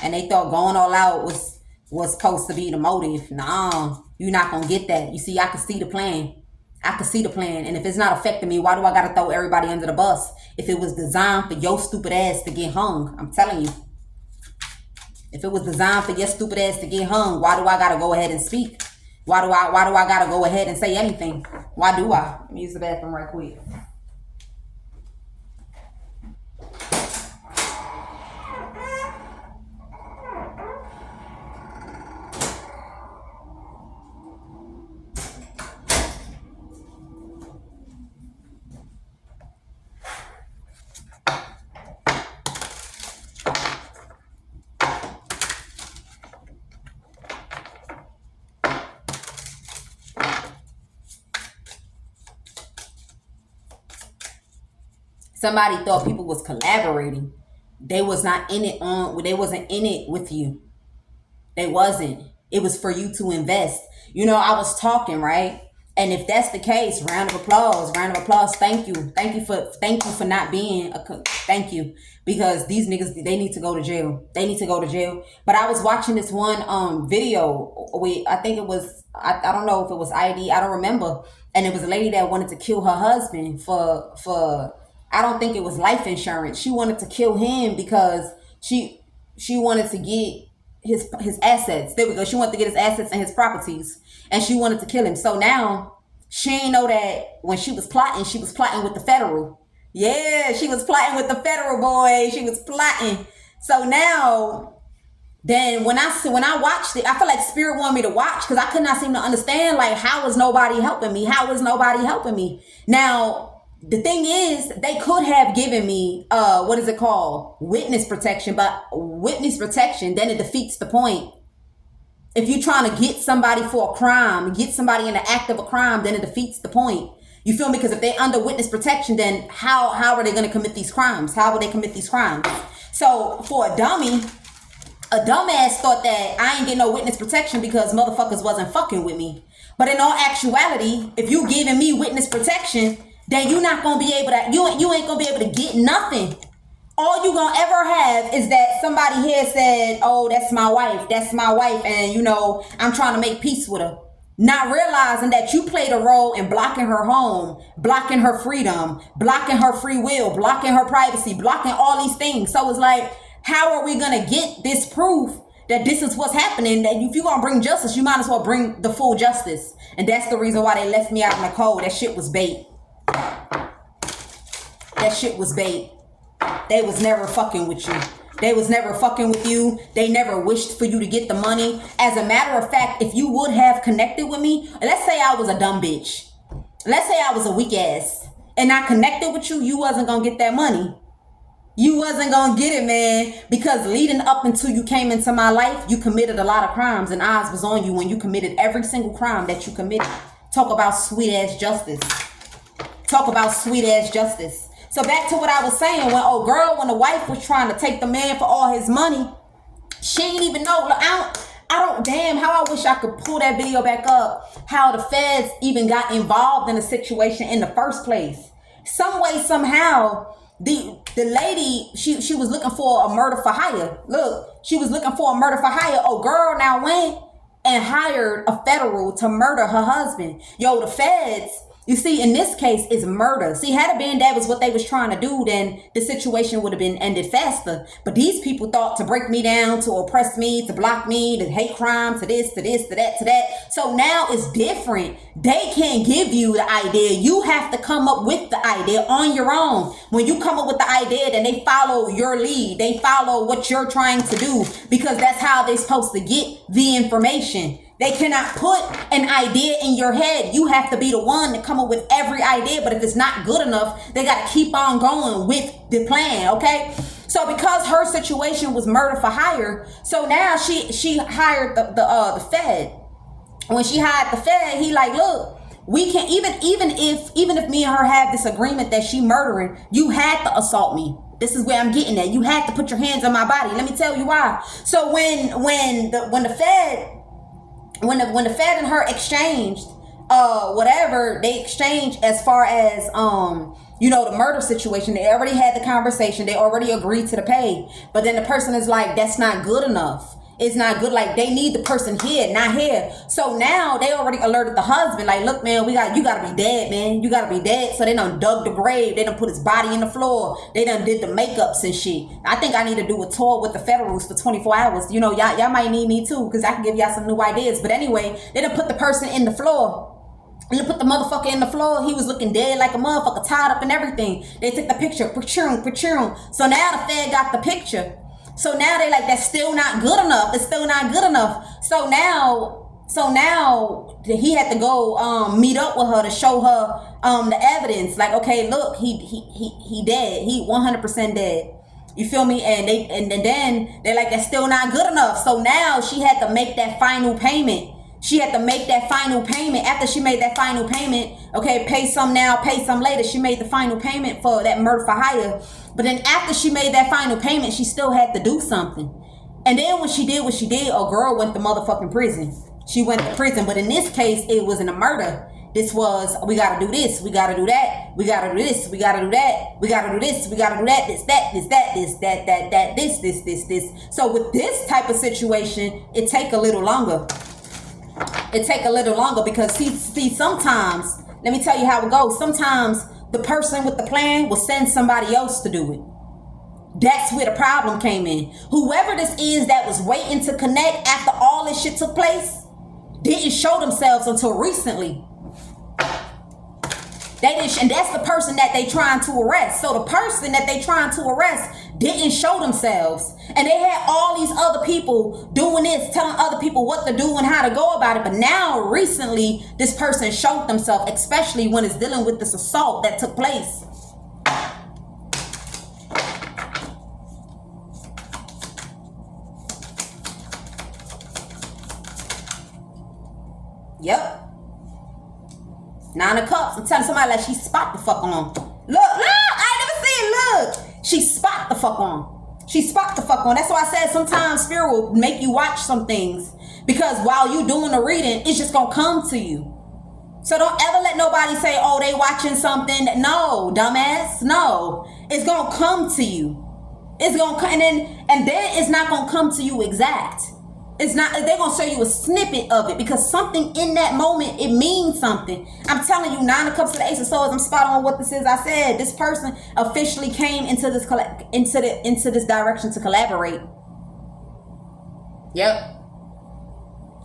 And they thought going all out was supposed to be the motive. Nah, you're not going to get that. You see, I can see the plan. I can see the plan. And if it's not affecting me, why do I got to throw everybody under the bus? If it was designed for your stupid ass to get hung, I'm telling you. If it was designed for your stupid ass to get hung, why do I got to go ahead and speak? Why do I got to go ahead and say anything? Why do I? Let me use the bathroom right quick. Somebody thought people was collaborating. They was not in it they wasn't in it with you. They wasn't. It was for you to invest. You know, I was talking, right? And if that's the case, round of applause. Thank you. Thank you for not being thank you. Because these niggas, they need to go to jail. But I was watching this one video with, I think it was, I don't know if it was ID, I don't remember. And it was a lady that wanted to kill her husband for I don't think it was life insurance. She wanted to kill him because she wanted to get his assets. There we go. She wanted to get his assets and his properties, and she wanted to kill him. So now she ain't know that when she was plotting with the federal. Yeah, she was plotting with the federal, boy. She was plotting. So now, then when I watched it, I feel like Spirit wanted me to watch because I could not seem to understand, like, how was nobody helping me? Now, the thing is, they could have given me, witness protection, but witness protection, then it defeats the point. If you're trying to get somebody for a crime, get somebody in the act of a crime, then it defeats the point. You feel me? Because if they're under witness protection, then how are they going to commit these crimes? How will they commit these crimes? So for a dumbass thought that I ain't getting no witness protection because motherfuckers wasn't fucking with me. But in all actuality, if you giving me witness protection, then you're not gonna be able to, you ain't gonna be able to get nothing. All you gonna ever have is that somebody here said, oh, that's my wife, and I'm trying to make peace with her. not realizing that you played a role in blocking her home, blocking her freedom, blocking her free will, blocking her privacy, blocking all these things. So it's like, how are we going to get this proof that this is what's happening? That if you're going to bring justice, you might as well bring the full justice. And that's the reason why they left me out in the cold. That shit was bait. That shit was bait. They was never fucking with you. They was never fucking with you. They never wished for you to get the money. As a matter of fact, if you would have connected with me, let's say I was a dumb bitch. Let's say I was a weak ass and I connected with you, you wasn't going to get that money. You wasn't going to get it, man, because leading up until you came into my life, you committed a lot of crimes and eyes was on you when you committed every single crime that you committed. Talk about sweet ass justice. Talk about sweet ass justice. So back to what I was saying, when the wife was trying to take the man for all his money, she ain't even know. Look, I don't, damn, how I wish I could pull that video back up, how the feds even got involved in the situation in the first place. Some way, somehow, the lady, she was looking for a murder for hire. Look, she was looking for a murder for hire. Oh, girl now went and hired a federal to murder her husband. Yo, the feds, you see, in this case, it's murder. See, had it been that was what they was trying to do, then the situation would have been ended faster. But these people thought to break me down, to oppress me, to block me, to hate crime, to this, to this, to that, to that. So now it's different. They can't give you the idea. You have to come up with the idea on your own. When you come up with the idea, then they follow your lead. They follow what you're trying to do, because that's how they're supposed to get the information. They cannot put an idea in your head. You have to be the one to come up with every idea. But if it's not good enough, they got to keep on going with the plan, okay? So because her situation was murder for hire, so now she hired the Fed. When she hired the Fed, he like, look, we can't, even if me and her have this agreement that she murdering, you had to assault me. This is where I'm getting at. You had to put your hands on my body. Let me tell you why. So when the Fed and her exchanged, whatever they exchanged as far as, the murder situation, they already had the conversation. They already agreed to the pay. But then the person is like, that's not good enough. It's not good. Like, they need the person here, not here. So now they already alerted the husband. Like, look, man, you gotta be dead, man. You gotta be dead. So they done dug the grave. They done put his body in the floor. They done did the makeups and shit. I think I need to do a tour with the federals for 24 hours. You know, y'all might need me too, because I can give y'all some new ideas. But anyway, they done put the person in the floor. And they put the motherfucker in the floor. He was looking dead like a motherfucker, tied up and everything. They took the picture. So now the Fed got the picture. So now they like, that's still not good enough. It's still not good enough. So now he had to go meet up with her to show her the evidence. Like, okay, look, he dead. He 100% dead. You feel me? And then they're like, that's still not good enough. So now she had to make that final payment. After she made that final payment, okay, pay some now, pay some later. She made the final payment for that murder for hire. But then after she made that final payment, she still had to do something. And then when she did what she did, a girl went to motherfucking prison. She went to prison. But in this case, it wasn't a murder. This was, we got to do this, we got to do that, we got to do this, we got to do that, we got to do this, we got to do that, this, that, this, that, this, that, this. So with this type of situation, it take a little longer. Because see, sometimes, let me tell you how it goes. Sometimes the person with the plan will send somebody else to do it. That's where the problem came in. Whoever this is that was waiting to connect after all this shit took place didn't show themselves until recently. They didn't, and that's the person that they trying to arrest. So the person that they trying to arrest didn't show themselves. And they had all these other people doing this, telling other people what to do and how to go about it. But now, recently, this person showed themselves, especially when it's dealing with this assault that took place. Yep. 9 of Cups. I'm telling somebody like she spot the fuck on. Look, I ain't never seen it. Look, she spot the fuck on. That's why I said sometimes spirit will make you watch some things, because while you doing the reading, it's just gonna come to you. So don't ever let nobody say, oh, they watching something. No, dumbass. No, it's gonna come to you. It's gonna come, and then it's not gonna come to you exact. It's not, they're going to show you a snippet of it because something in that moment, it means something. I'm telling you, 9 of Cups to the Ace of Swords, I'm spot on what this is. I said this person officially came into this into this direction to collaborate. Yep.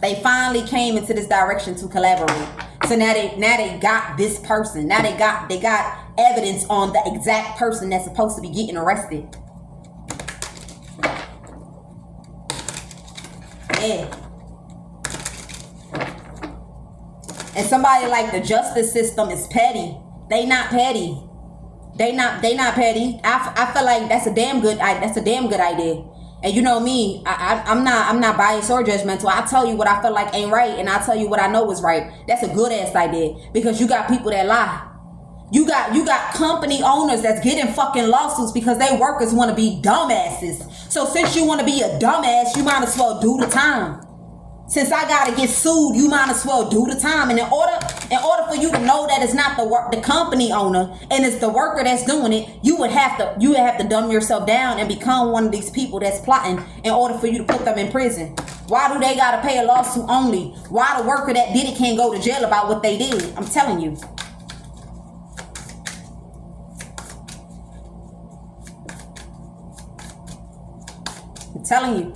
They finally came into this direction to collaborate. So now they got this person. Now they got evidence on the exact person that's supposed to be getting arrested. Yeah. And somebody like the justice system is petty. They not petty. They not petty. I feel like that's a damn good idea. And you know me, I'm not biased or judgmental. I tell you what I feel like ain't right, and I tell you what I know is right. That's a good ass idea because you got people that lie. You got company owners that's getting fucking lawsuits because they workers want to be dumbasses. So since you want to be a dumbass, you might as well do the time. Since I gotta get sued, you might as well do the time. And in order for you to know that it's not the company owner and it's the worker that's doing it, you would have to dumb yourself down and become one of these people that's plotting in order for you to put them in prison. Why do they gotta pay a lawsuit only? Why the worker that did it can't go to jail about what they did? I'm telling you. I'm telling you.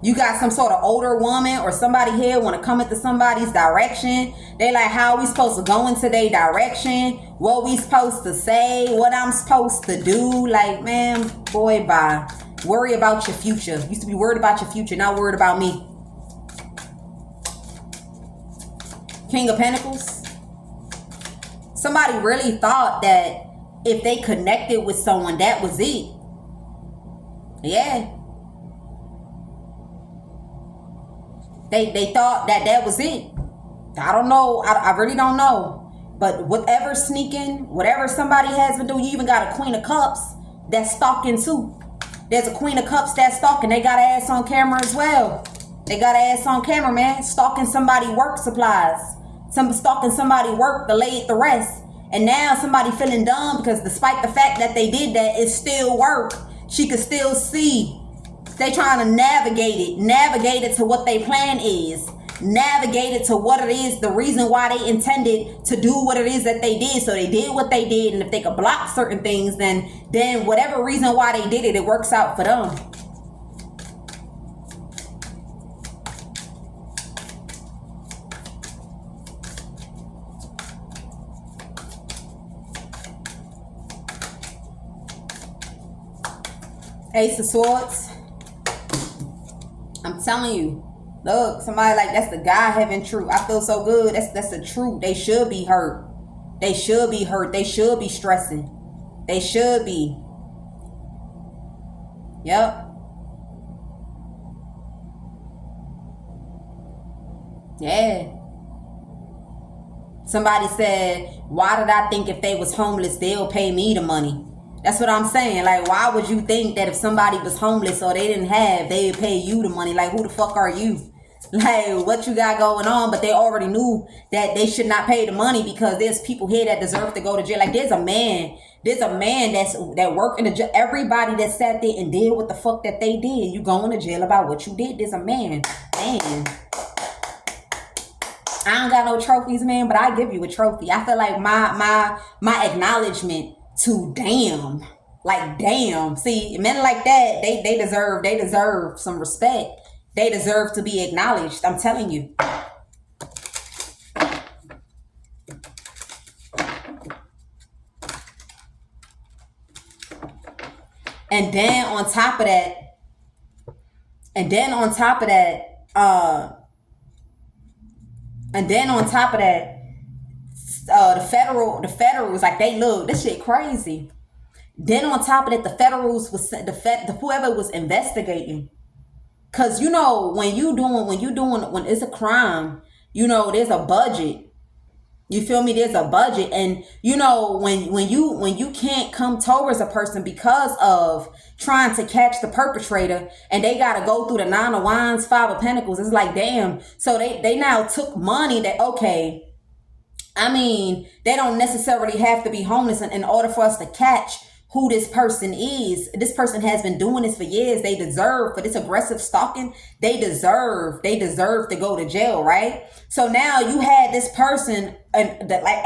You got some sort of older woman or somebody here want to come into somebody's direction. They like, how are we supposed to go into their direction? What we supposed to say? What I'm supposed to do? Like, man, boy, bye. Worry about your future. You used to be worried about your future, not worried about me. King of Pentacles. Somebody really thought that if they connected with someone, that was it. Yeah. They thought that was it. I don't know. I really don't know. But whatever sneaking, whatever somebody has been doing, you even got a Queen of Cups that's stalking too. There's a Queen of Cups that's stalking. They got ass on camera as well. They got ass on camera, man. Stalking somebody work supplies. Stalking somebody work to lay it to rest. And now somebody feeling dumb because despite the fact that they did that, it still work. She could still see. They trying to navigate it to what their plan is, navigate it to what it is, the reason why they intended to do what it is that they did. So they did what they did, and if they could block certain things, then whatever reason why they did it, it works out for them. Ace of Swords. I'm telling you, look, somebody like that's the guy having truth. I feel so good. That's the truth. They should be hurt. They should be hurt. They should be stressing. They should be. Yep. Yeah. Somebody said, why did I think if they was homeless, they'll pay me the money? That's what I'm saying. Like, why would you think that if somebody was homeless or they didn't have, they would pay you the money? Like, who the fuck are you? Like, what you got going on? But they already knew that they should not pay the money because there's people here that deserve to go to jail. Like, there's a man that worked in the jail. Everybody that sat there and did what the fuck that they did, you going to jail about what you did. There's a man. Man. I don't got no trophies, man, but I give you a trophy. I feel like my acknowledgement to damn, like damn. See, men like that, they deserve some respect. They deserve to be acknowledged. I'm telling you. And then on top of that, the federal was like, they look, this shit crazy. Then on top of that, the federals was whoever was investigating, cause you know when it's a crime, you know there's a budget. You feel me? There's a budget, and you know when you can't come towards a person because of trying to catch the perpetrator, and they gotta go through the 9 of Wands, 5 of Pentacles. It's like damn. So they now took money that okay. I mean, they don't necessarily have to be homeless in order for us to catch who this person is. This person has been doing this for years. They deserve, for this aggressive stalking, they deserve to go to jail, right? So now you had this person, that like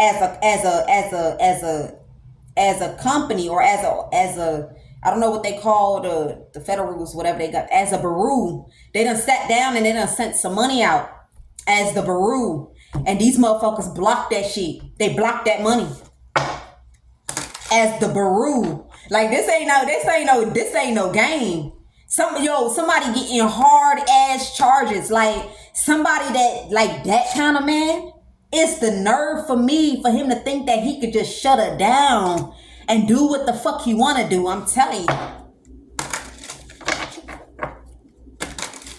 as a company, or as a I don't know what they call the federals, whatever they got, as a bureau. They done sat down and they done sent some money out as the bureau, and these motherfuckers blocked that shit. They blocked that money as the bureau. Like, this ain't no game. Somebody getting hard ass charges. Like, somebody that kind of man. It's the nerve for him to think that he could just shut it down and do what the fuck he want to do. I'm telling you.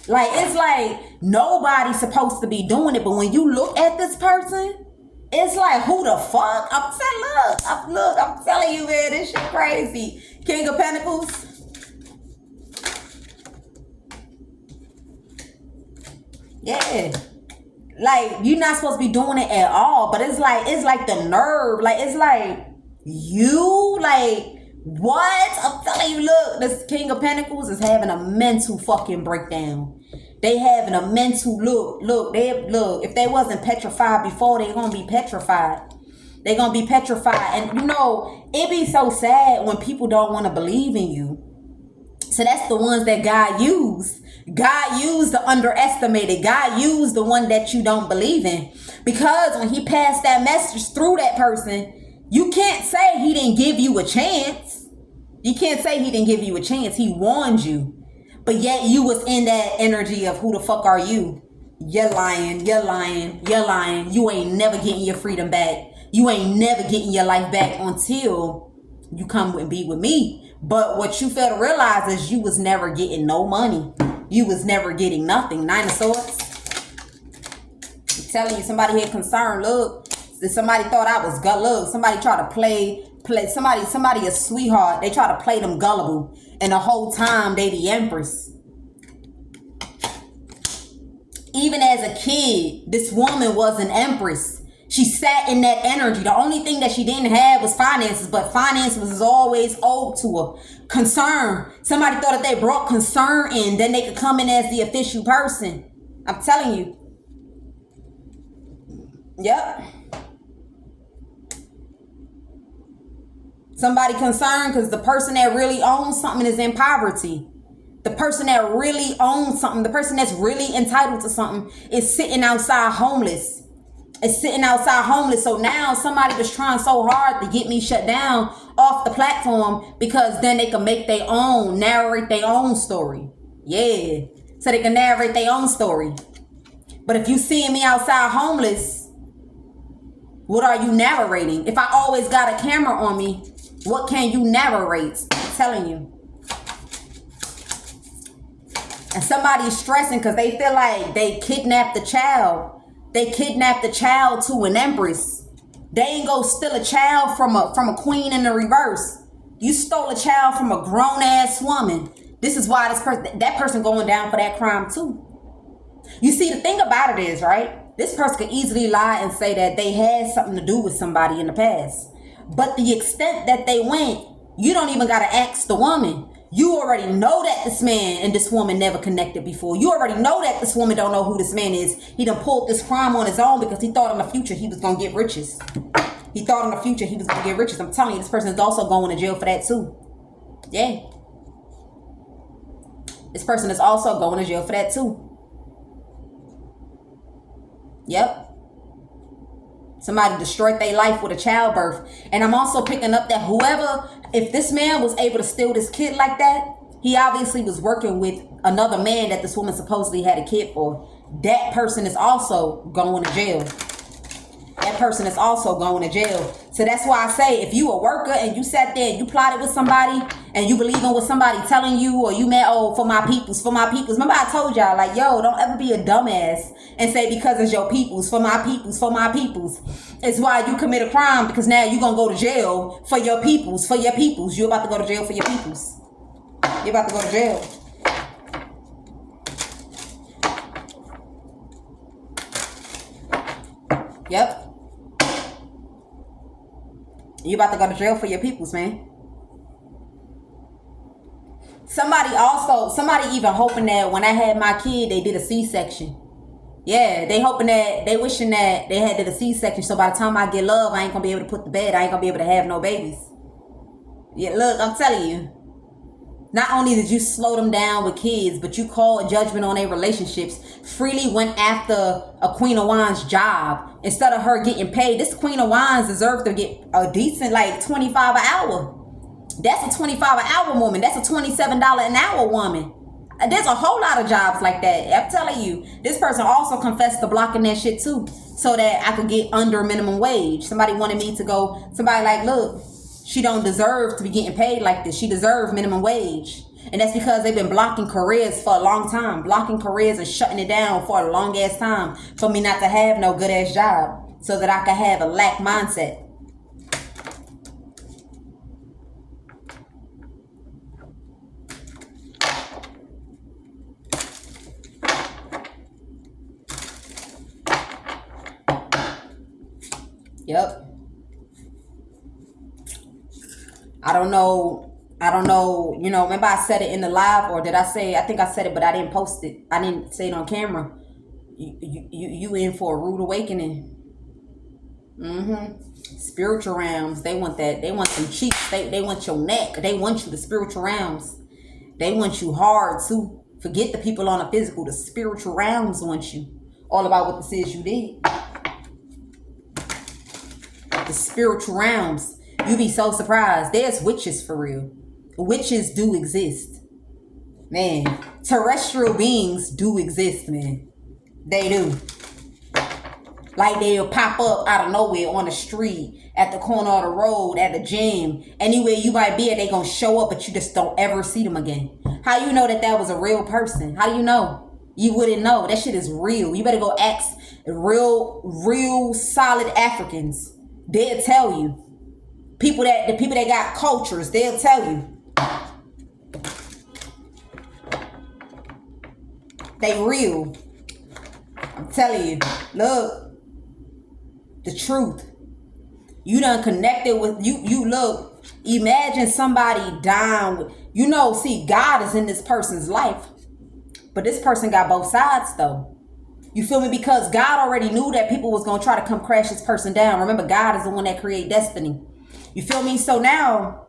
Like, it's like nobody's supposed to be doing it, but when you look at this person, it's like, who the fuck? I'm telling you, man, this shit crazy. King of Pentacles. Yeah. Like, you're not supposed to be doing it at all, but it's like the nerve. Like, it's like, you, like, what? I'm telling you, look, this King of Pentacles is having a mental fucking breakdown. They having a mental look, if they wasn't petrified before, they gonna be petrified. They gonna be petrified. And you know, it be so sad when people don't want to believe in you. So that's the ones that God used. God used the underestimated. God used the one that you don't believe in. Because when he passed that message through that person, you can't say he didn't give you a chance. You can't say he didn't give you a chance. He warned you. But yet you was in that energy of, who the fuck are you? You're lying. You're lying. You're lying. You ain't never getting your freedom back. You ain't never getting your life back until you come and be with me. But what you fail to realize is you was never getting no money. You was never getting nothing. Nine of Swords. I'm telling you, somebody had concern. Look, somebody thought I was look. Somebody tried to play somebody a sweetheart. They try to play them gullible, and the whole time they the Empress. Even as a kid, this woman was an Empress. She sat in that energy. The only thing that she didn't have was finances, but finances was always owed to her. Concern. Somebody thought if they brought concern in, then they could come in as the official person. I'm telling you. Yep. Somebody concerned because the person that really owns something is in poverty. The person that really owns something, the person that's really entitled to something, is sitting outside homeless. So now somebody was trying so hard to get me shut down off the platform, because then they can make their own, narrate their own story. Yeah. So they can narrate their own story. But if you seeing me outside homeless, what are you narrating? If I always got a camera on me, what can you narrate? I'm telling you. And somebody's stressing because they feel like they kidnapped the child. They kidnapped the child to an Empress. They ain't go steal a child from a queen in the reverse. You stole a child from a grown ass woman. This is why that person going down for that crime too. You see, the thing about it is, right? This person could easily lie and say that they had something to do with somebody in the past. But the extent that they went, you don't even got to ask the woman. You already know that this man and this woman never connected before. You already know that this woman don't know who this man is. He done pulled this crime on his own because he thought in the future he was going to get riches. He thought in the future he was going to get riches. I'm telling you, this person is also going to jail for that too. Yeah. This person is also going to jail for that too. Yep. Somebody destroyed their life with a childbirth. And I'm also picking up that if this man was able to steal this kid like that, he obviously was working with another man that this woman supposedly had a kid for. That person is also going to jail. That person is also going to jail. So that's why I say, if you a worker and you sat there and you plotted with somebody and you believe in what somebody telling you, or you meant, oh, for my peoples. Remember I told y'all, like, yo, don't ever be a dumbass and say because it's your peoples, for my peoples. It's why you commit a crime, because now you're going to go to jail for your peoples. You're about to go to jail for your peoples. You're about to go to jail. Yep. You about to go to jail for your peoples, man. Somebody even hoping that when I had my kid, they did a C-section. Yeah, they wishing that they had did a C-section. So by the time I get love, I ain't gonna be able to put to bed. I ain't gonna be able to have no babies. Yeah, look, I'm telling you. Not only did you slow them down with kids, but you called judgment on their relationships. Freely went after a Queen of Wands job instead of her getting paid. This Queen of Wands deserves to get a decent like $25 an hour. That's a $25 an hour woman. That's a $27 an hour woman. There's a whole lot of jobs like that. I'm telling you, this person also confessed to blocking that shit too, so that I could get under minimum wage. Somebody wanted me to go. Somebody like, look, she don't deserve to be getting paid like this. She deserves minimum wage. And that's because they've been blocking careers for a long time. Blocking careers and shutting it down for a long ass time for me not to have no good ass job so that I can have a lack mindset. Yep. I don't know. You know, remember I said it in the live, or did I say? I think I said it, but I didn't post it. I didn't say it on camera. You in for a rude awakening. Spiritual realms. They want that. They want some cheeks. They want your neck. They want you. The spiritual realms. They want you hard too. Forget the people on the physical. The spiritual realms want you. All about what this is you did. The spiritual realms. You be so surprised. There's witches for real. Witches do exist. Man, terrestrial beings do exist, man. They do. Like they'll pop up out of nowhere on the street, at the corner of the road, at the gym. Anywhere you might be at, they gonna show up, but you just don't ever see them again. How you know that was a real person? How do you know? You wouldn't know. That shit is real. You better go ask real solid Africans. They'll tell you. The people that got cultures, they'll tell you. They real. I'm telling you. Look. The truth. You done connected with you look. Imagine somebody dying with, you know, see, God is in this person's life. But this person got both sides though. You feel me? Because God already knew that people was gonna try to come crash this person down. Remember, God is the one that create destiny. You feel me? So now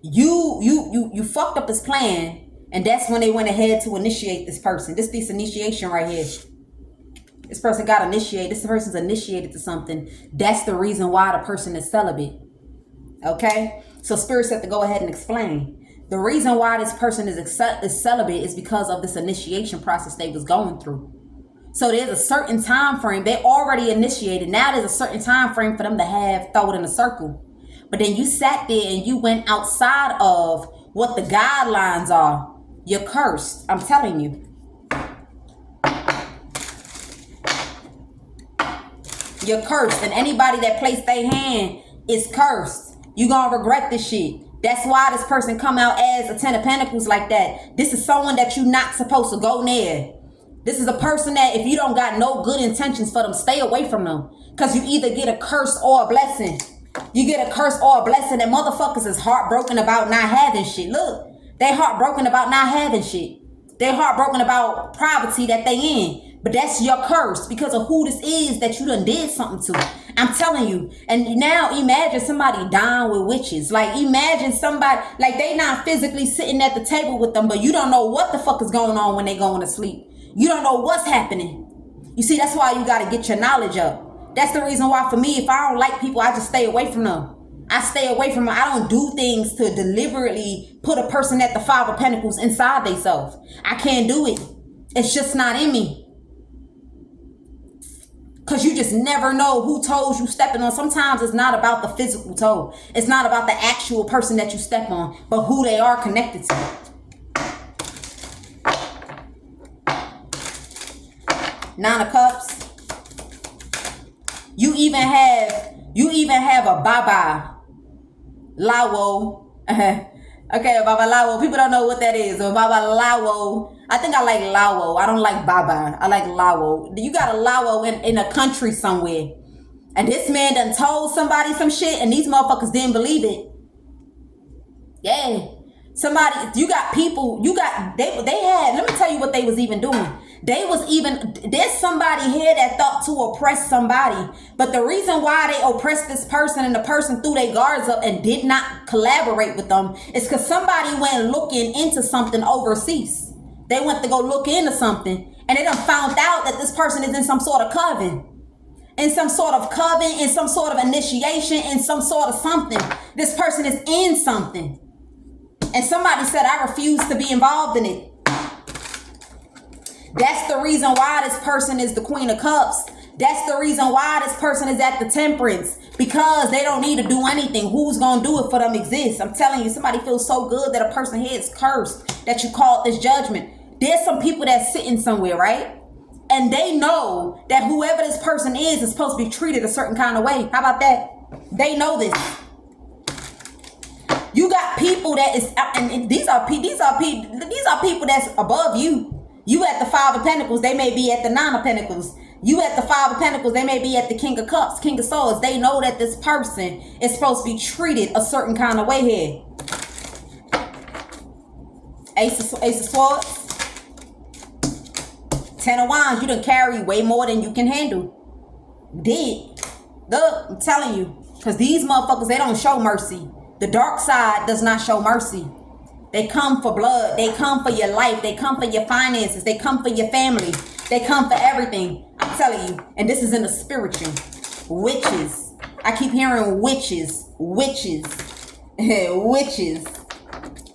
you fucked up his plan, and that's when they went ahead to initiate this person. This initiation right here. This person got initiated. This person's initiated to something. That's the reason why the person is celibate. Okay? So Spirit said to go ahead and explain. The reason why this person is celibate is because of this initiation process they was going through. So there's a certain time frame. They already initiated. Now there's a certain time frame for them to throw it in a circle. But then you sat there and you went outside of what the guidelines are. You're cursed. I'm telling you. You're cursed. And anybody that placed their hand is cursed. You gonna regret this shit. That's why this person come out as a 10 of Pentacles like that. This is someone that you're not supposed to go near. This is a person that if you don't got no good intentions for them, stay away from them. Because you either get a curse or a blessing. You get a curse or a blessing, and motherfuckers is heartbroken about not having shit. Look, they heartbroken about not having shit. They heartbroken about poverty that they in. But that's your curse because of who this is that you done did something to. I'm telling you. And now imagine somebody dying with witches. Like imagine somebody, like they not physically sitting at the table with them, but you don't know what the fuck is going on when they going to sleep. You don't know what's happening. You see, that's why you got to get your knowledge up. That's the reason why for me, if I don't like people, I just stay away from them. I stay away from them. I don't do things to deliberately put a person at the Five of Pentacles inside themselves. I can't do it. It's just not in me. Because you just never know who toes you stepping on. Sometimes it's not about the physical toe. It's not about the actual person that you step on, but who they are connected to. Nine of Cups. You even have a Baba Lawo. Okay, a Baba Lawo. People don't know what that is. A Baba Lawo. I think I like Lawo. I don't like Baba. I like Lawo. You got a Lawo in a country somewhere. And this man done told somebody some shit and these motherfuckers didn't believe it. Yeah. Somebody, you got people, they had, let me tell you what they was even doing. There's somebody here that thought to oppress somebody. But the reason why they oppressed this person and the person threw their guards up and did not collaborate with them is because somebody went looking into something overseas. They went to go look into something and they done found out that this person is in some sort of coven. In some sort of coven, in some sort of initiation, in some sort of something. This person is in something. And somebody said, I refuse to be involved in it. That's the reason why this person is the Queen of Cups. That's the reason why this person is at the Temperance. Because they don't need to do anything. Who's going to do it for them exists? I'm telling you, somebody feels so good that a person here is cursed. That you called this judgment. There's some people that's sitting somewhere, right? And they know that whoever this person is supposed to be treated a certain kind of way. How about that? They know this. You got people that is, and these are people that's above you. You at the Five of Pentacles, they may be at the Nine of Pentacles. You at the Five of Pentacles, they may be at the King of Cups, King of Swords. They know that this person is supposed to be treated a certain kind of way here. Ace of Swords. Ten of Wands, you done carry way more than you can handle. Did. Look, I'm telling you. Because these motherfuckers, they don't show mercy. The dark side does not show mercy. They come for blood. They come for your life. They come for your finances. They come for your family. They come for everything. I'm telling you. And this is in the spiritual. Witches. I keep hearing witches. Witches. Witches.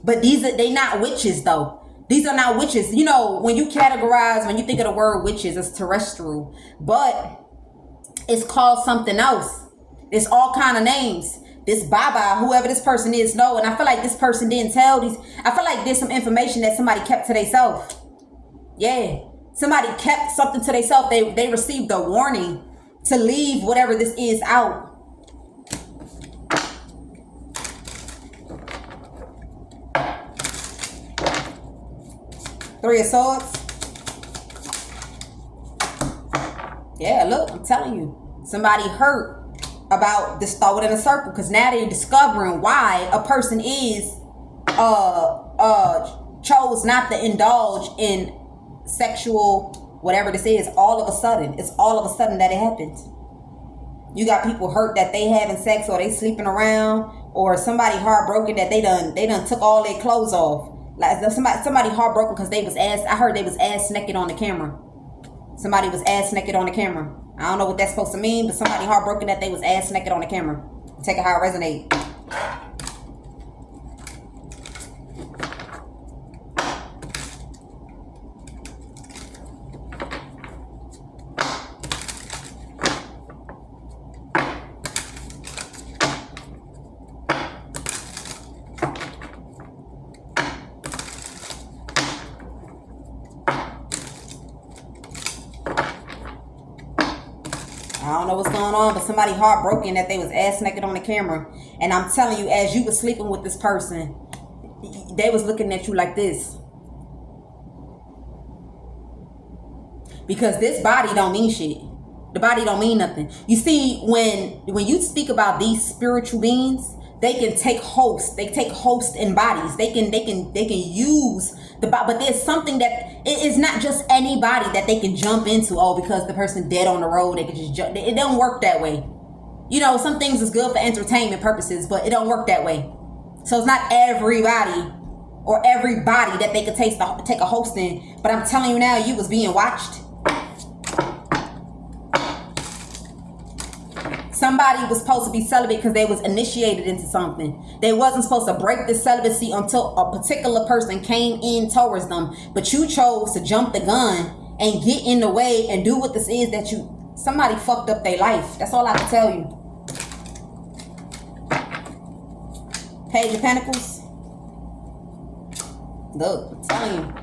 But they not witches though. These are not witches. You know, when you categorize, when you think of the word witches, it's terrestrial. But it's called something else. It's all kind of names. This Baba, whoever this person is, no. And I feel like this person didn't tell these. I feel like there's some information that somebody kept to themselves. Yeah. Somebody kept something to themselves. They received a warning to leave whatever this is out. Three of Swords. Yeah, look, I'm telling you. Somebody hurt about this thought within a circle, because now they're discovering why a person is chose not to indulge in sexual whatever this is all of a sudden. It's all of a sudden that it happens. You got people hurt that they having sex or they sleeping around, or somebody heartbroken that they done took all their clothes off. Like somebody heartbroken because they was I heard they was ass naked on the camera. Somebody was ass naked on the camera. I don't know what that's supposed to mean, but somebody heartbroken that they was ass naked on the camera. Take it how it resonates. I don't know what's going on, but somebody heartbroken that they was ass naked on the camera. And I'm telling you, as you was sleeping with this person, they was looking at you like this. Because this body don't mean shit. The body don't mean nothing. You see, when you speak about these spiritual beings, they can take hosts. They take hosts in bodies. They can use the body. But there's something that it is not just anybody that they can jump into. Oh, because the person dead on the road, they can just jump. It don't work that way. You know, some things is good for entertainment purposes, but it don't work that way. So it's not everybody or everybody that they could take a host in. But I'm telling you now, you was being watched. Somebody was supposed to be celibate because they was initiated into something. They wasn't supposed to break the celibacy until a particular person came in towards them. But you chose to jump the gun and get in the way and do what this is that somebody fucked up their life. That's all I can tell you. Page of Pentacles. Look, I'm telling you.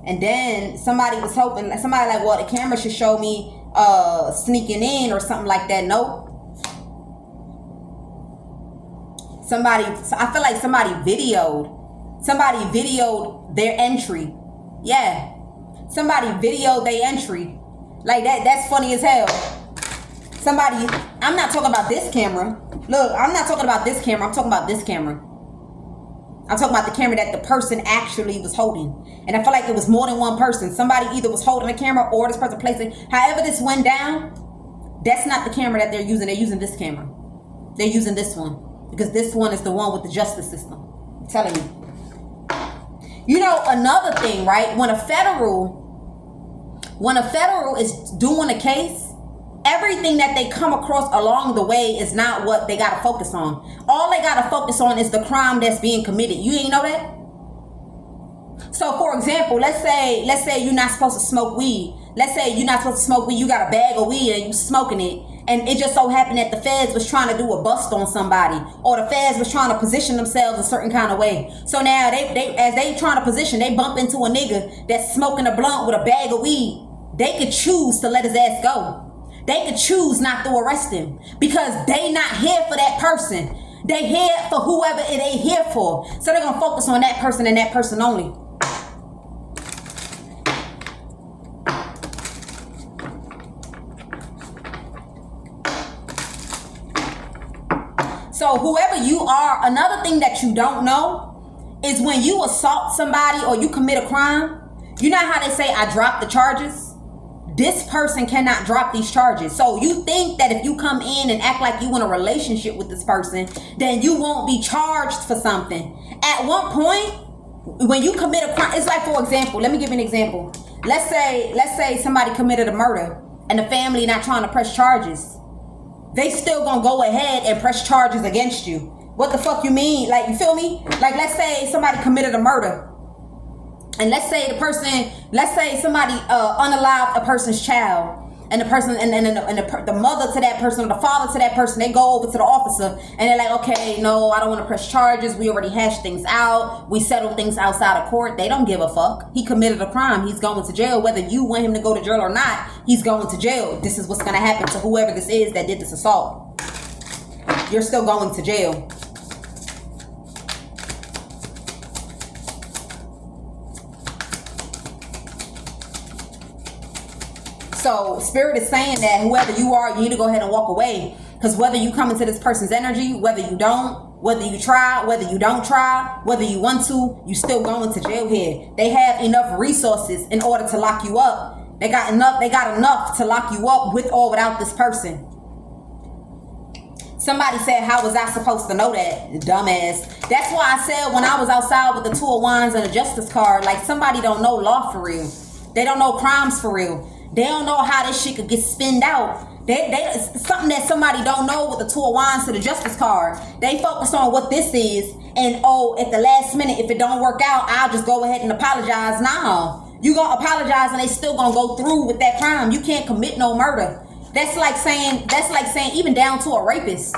And then somebody was hoping, somebody like, well, the camera should show me sneaking in or something like that. Nope. I feel like somebody videoed their entry. Yeah, somebody videoed their entry like that. That's funny as hell. Somebody I'm not talking about this camera. Look, I'm not talking about this camera. I'm talking about this camera. I'm talking about the camera that the person actually was holding. And I feel like it was more than one person. Somebody either was holding the camera or this person placed it. However this went down, that's not the camera that they're using. They're using this camera. They're using this one. Because this one is the one with the justice system. I'm telling you. You know, another thing, right? When a federal is doing a case, everything that they come across along the way is not what they got to focus on. All they got to focus on is the crime that's being committed. You ain't know that? So, for example, let's say you're not supposed to smoke weed. Let's say you're not supposed to smoke weed. You got a bag of weed and you smoking it. And it just so happened that the feds was trying to do a bust on somebody, or the feds was trying to position themselves a certain kind of way. So now as they trying to position, they bump into a nigga that's smoking a blunt with a bag of weed. They could choose to let his ass go. They could choose not to arrest him because they not here for that person. They here for whoever they here for. So they're gonna focus on that person and that person only. So whoever you are, another thing that you don't know is when you assault somebody or you commit a crime, you know how they say, I dropped the charges? This person cannot drop these charges. So you think that if you come in and act like you in a relationship with this person, then you won't be charged for something. At one point, when you commit a crime, it's like, for example, let me give you an example. Let's say somebody committed a murder and the family not trying to press charges. They still gonna go ahead and press charges against you. What the fuck you mean? Like, you feel me? Like, let's say somebody committed a murder. And let's say somebody unalived a person's child, and the person the mother to that person or the father to that person, they go over to the officer and they're like, okay, no, I don't want to press charges. We already hashed things out. We settled things outside of court. They don't give a fuck. He committed a crime. He's going to jail. Whether you want him to go to jail or not, he's going to jail. This is what's going to happen to whoever this is that did this assault. You're still going to jail. So Spirit is saying that whoever you are, you need to go ahead and walk away. Because whether you come into this person's energy, whether you don't, whether you try, whether you don't try, whether you want to, you still going to jail here. They have enough resources in order to lock you up. They got enough to lock you up with or without this person. Somebody said, how was I supposed to know that? Dumbass. That's why I said when I was outside with the 2 of Wands and a Justice card, like, somebody don't know law for real. They don't know crimes for real. They don't know how this shit could get spinned out. It's something that somebody don't know with the 2 of Wands to the Justice card. They focus on what this is, and at the last minute, if it don't work out, I'll just go ahead and apologize. No, you gonna apologize and they still gonna go through with that crime. You can't commit no murder. That's like saying even down to a rapist.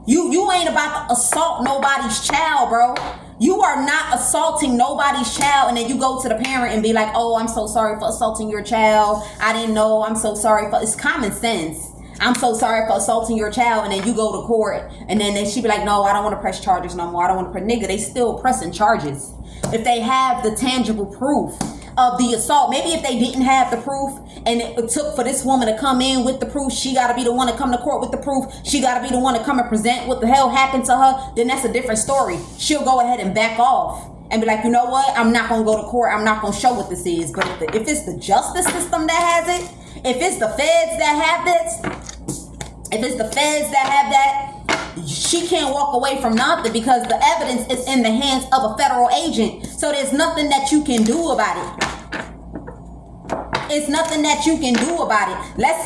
You ain't about to assault nobody's child, bro. You are not assaulting nobody's child, and then you go to the parent and be like, oh, I'm so sorry for assaulting your child. I didn't know. I'm so sorry for... It's common sense. I'm so sorry for assaulting your child, and then you go to court, and then she be like, no, I don't want to press charges no more. I don't want to press... Nigga, they still pressing charges. If they have the tangible proof of the assault. Maybe if they didn't have the proof and it took for this woman to come in with the proof, she got to be the one to come to court with the proof. She got to be the one to come and present what the hell happened to her. Then that's a different story. She'll go ahead and back off and be like, you know what? I'm not going to go to court. I'm not going to show what this is. But if it's the justice system that has it, if it's the feds that have this, she can't walk away from nothing because the evidence is in the hands of a federal agent. So there's nothing that you can do about it. It's nothing that you can do about it. Let's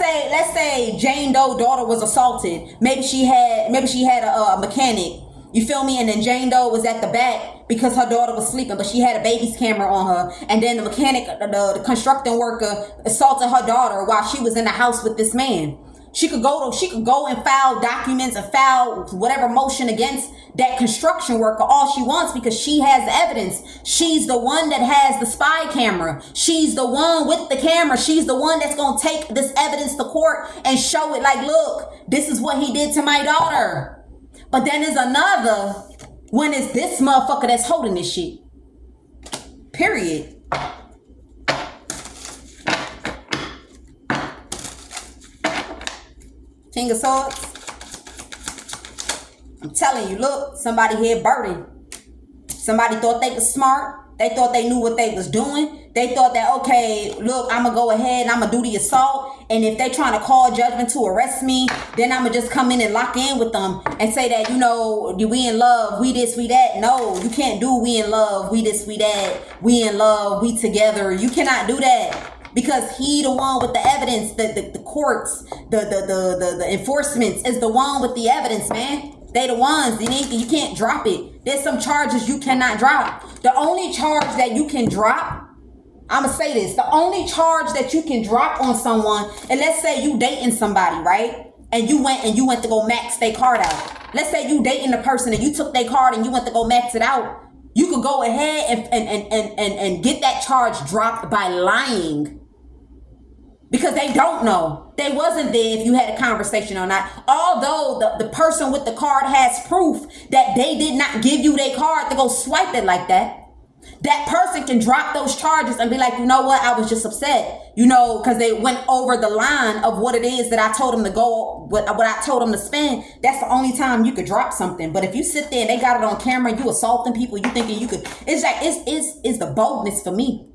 say Jane Doe's daughter was assaulted. Maybe she had a mechanic. You feel me? And then Jane Doe was at the back because her daughter was sleeping, but she had a baby's camera on her. And then the mechanic, the construction worker, assaulted her daughter while she was in the house with this man. She could go and file documents and file whatever motion against that construction worker all she wants because she has evidence. She's the one that has the spy camera. She's the one with the camera. She's the one that's going to take this evidence to court and show it like, look, this is what he did to my daughter. But then there's another when it's this motherfucker that's holding this shit. Period. King of Swords. I'm telling you, look, somebody here burdened. Somebody thought they was smart. They thought they knew what they was doing. They thought that, okay, look, I'm going to go ahead and I'm going to do the assault. And if they trying to call judgment to arrest me, then I'm going to just come in and lock in with them and say that, you know, we in love, we this, we that. No, you can't do we in love, we this, we that. We in love, we together. You cannot do that. Because he the one with the evidence, the courts, the enforcements is the one with the evidence, man. They the ones. You can't drop it. There's some charges you cannot drop. The only charge that you can drop, I'm going to say this. The only charge that you can drop on someone, and let's say you dating somebody, right? And you went to go max their card out. Let's say you dating a person and you took their card and you went to go max it out. You could go ahead and get that charge dropped by lying. Because they don't know. They wasn't there if you had a conversation or not. Although the person with the card has proof that they did not give you their card to go swipe it like that. That person can drop those charges and be like, you know what? I was just upset. You know, because they went over the line of what it is that I told them to go, what I told them to spend. That's the only time you could drop something. But if you sit there and they got it on camera and you assaulting people, you thinking you could, it's like, it's the boldness for me.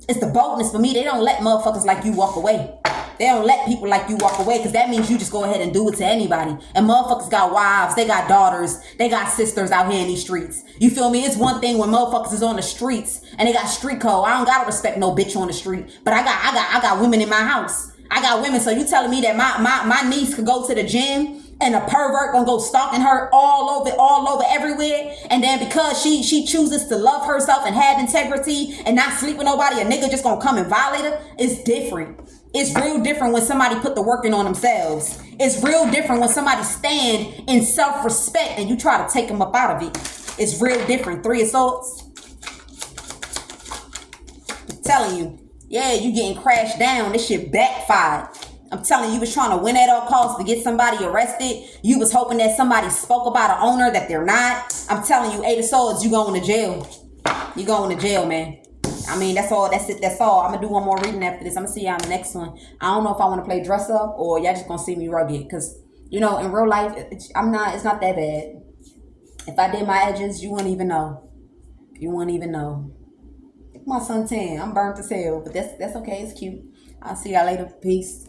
It's the boldness for me. They don't let motherfuckers like you walk away. They don't let people like you walk away because that means you just go ahead and do it to anybody. And motherfuckers got wives. They got daughters. They got sisters out here in these streets. You feel me? It's one thing when motherfuckers is on the streets and they got street code. I don't gotta respect no bitch on the street. But I got women in my house. I got women. So you telling me that my niece could go to the gym and a pervert gonna go stalking her all over everywhere, and then because she chooses to love herself and have integrity and not sleep with nobody, a nigga just gonna come and violate her? It's different. It's real different when somebody put the work in on themselves. It's real different when somebody stand in self-respect and you try to take them up out of it. It's real different. 3 assaults. I'm telling you. Yeah, you getting crashed down. This shit backfired. I'm telling you, you was trying to win at all costs to get somebody arrested. You was hoping that somebody spoke about an owner that they're not. I'm telling you, 8 assaults, you going to jail. You going to jail, man. I mean, that's all. That's it. That's all. I'm going to do one more reading after this. I'm going to see y'all in the next one. I don't know if I want to play dress up or y'all just going to see me rugged. Because, you know, in real life, it's not that bad. If I did my edges, you wouldn't even know. You wouldn't even know. My suntan. I'm burnt as hell. But that's okay. It's cute. I'll see y'all later. Peace.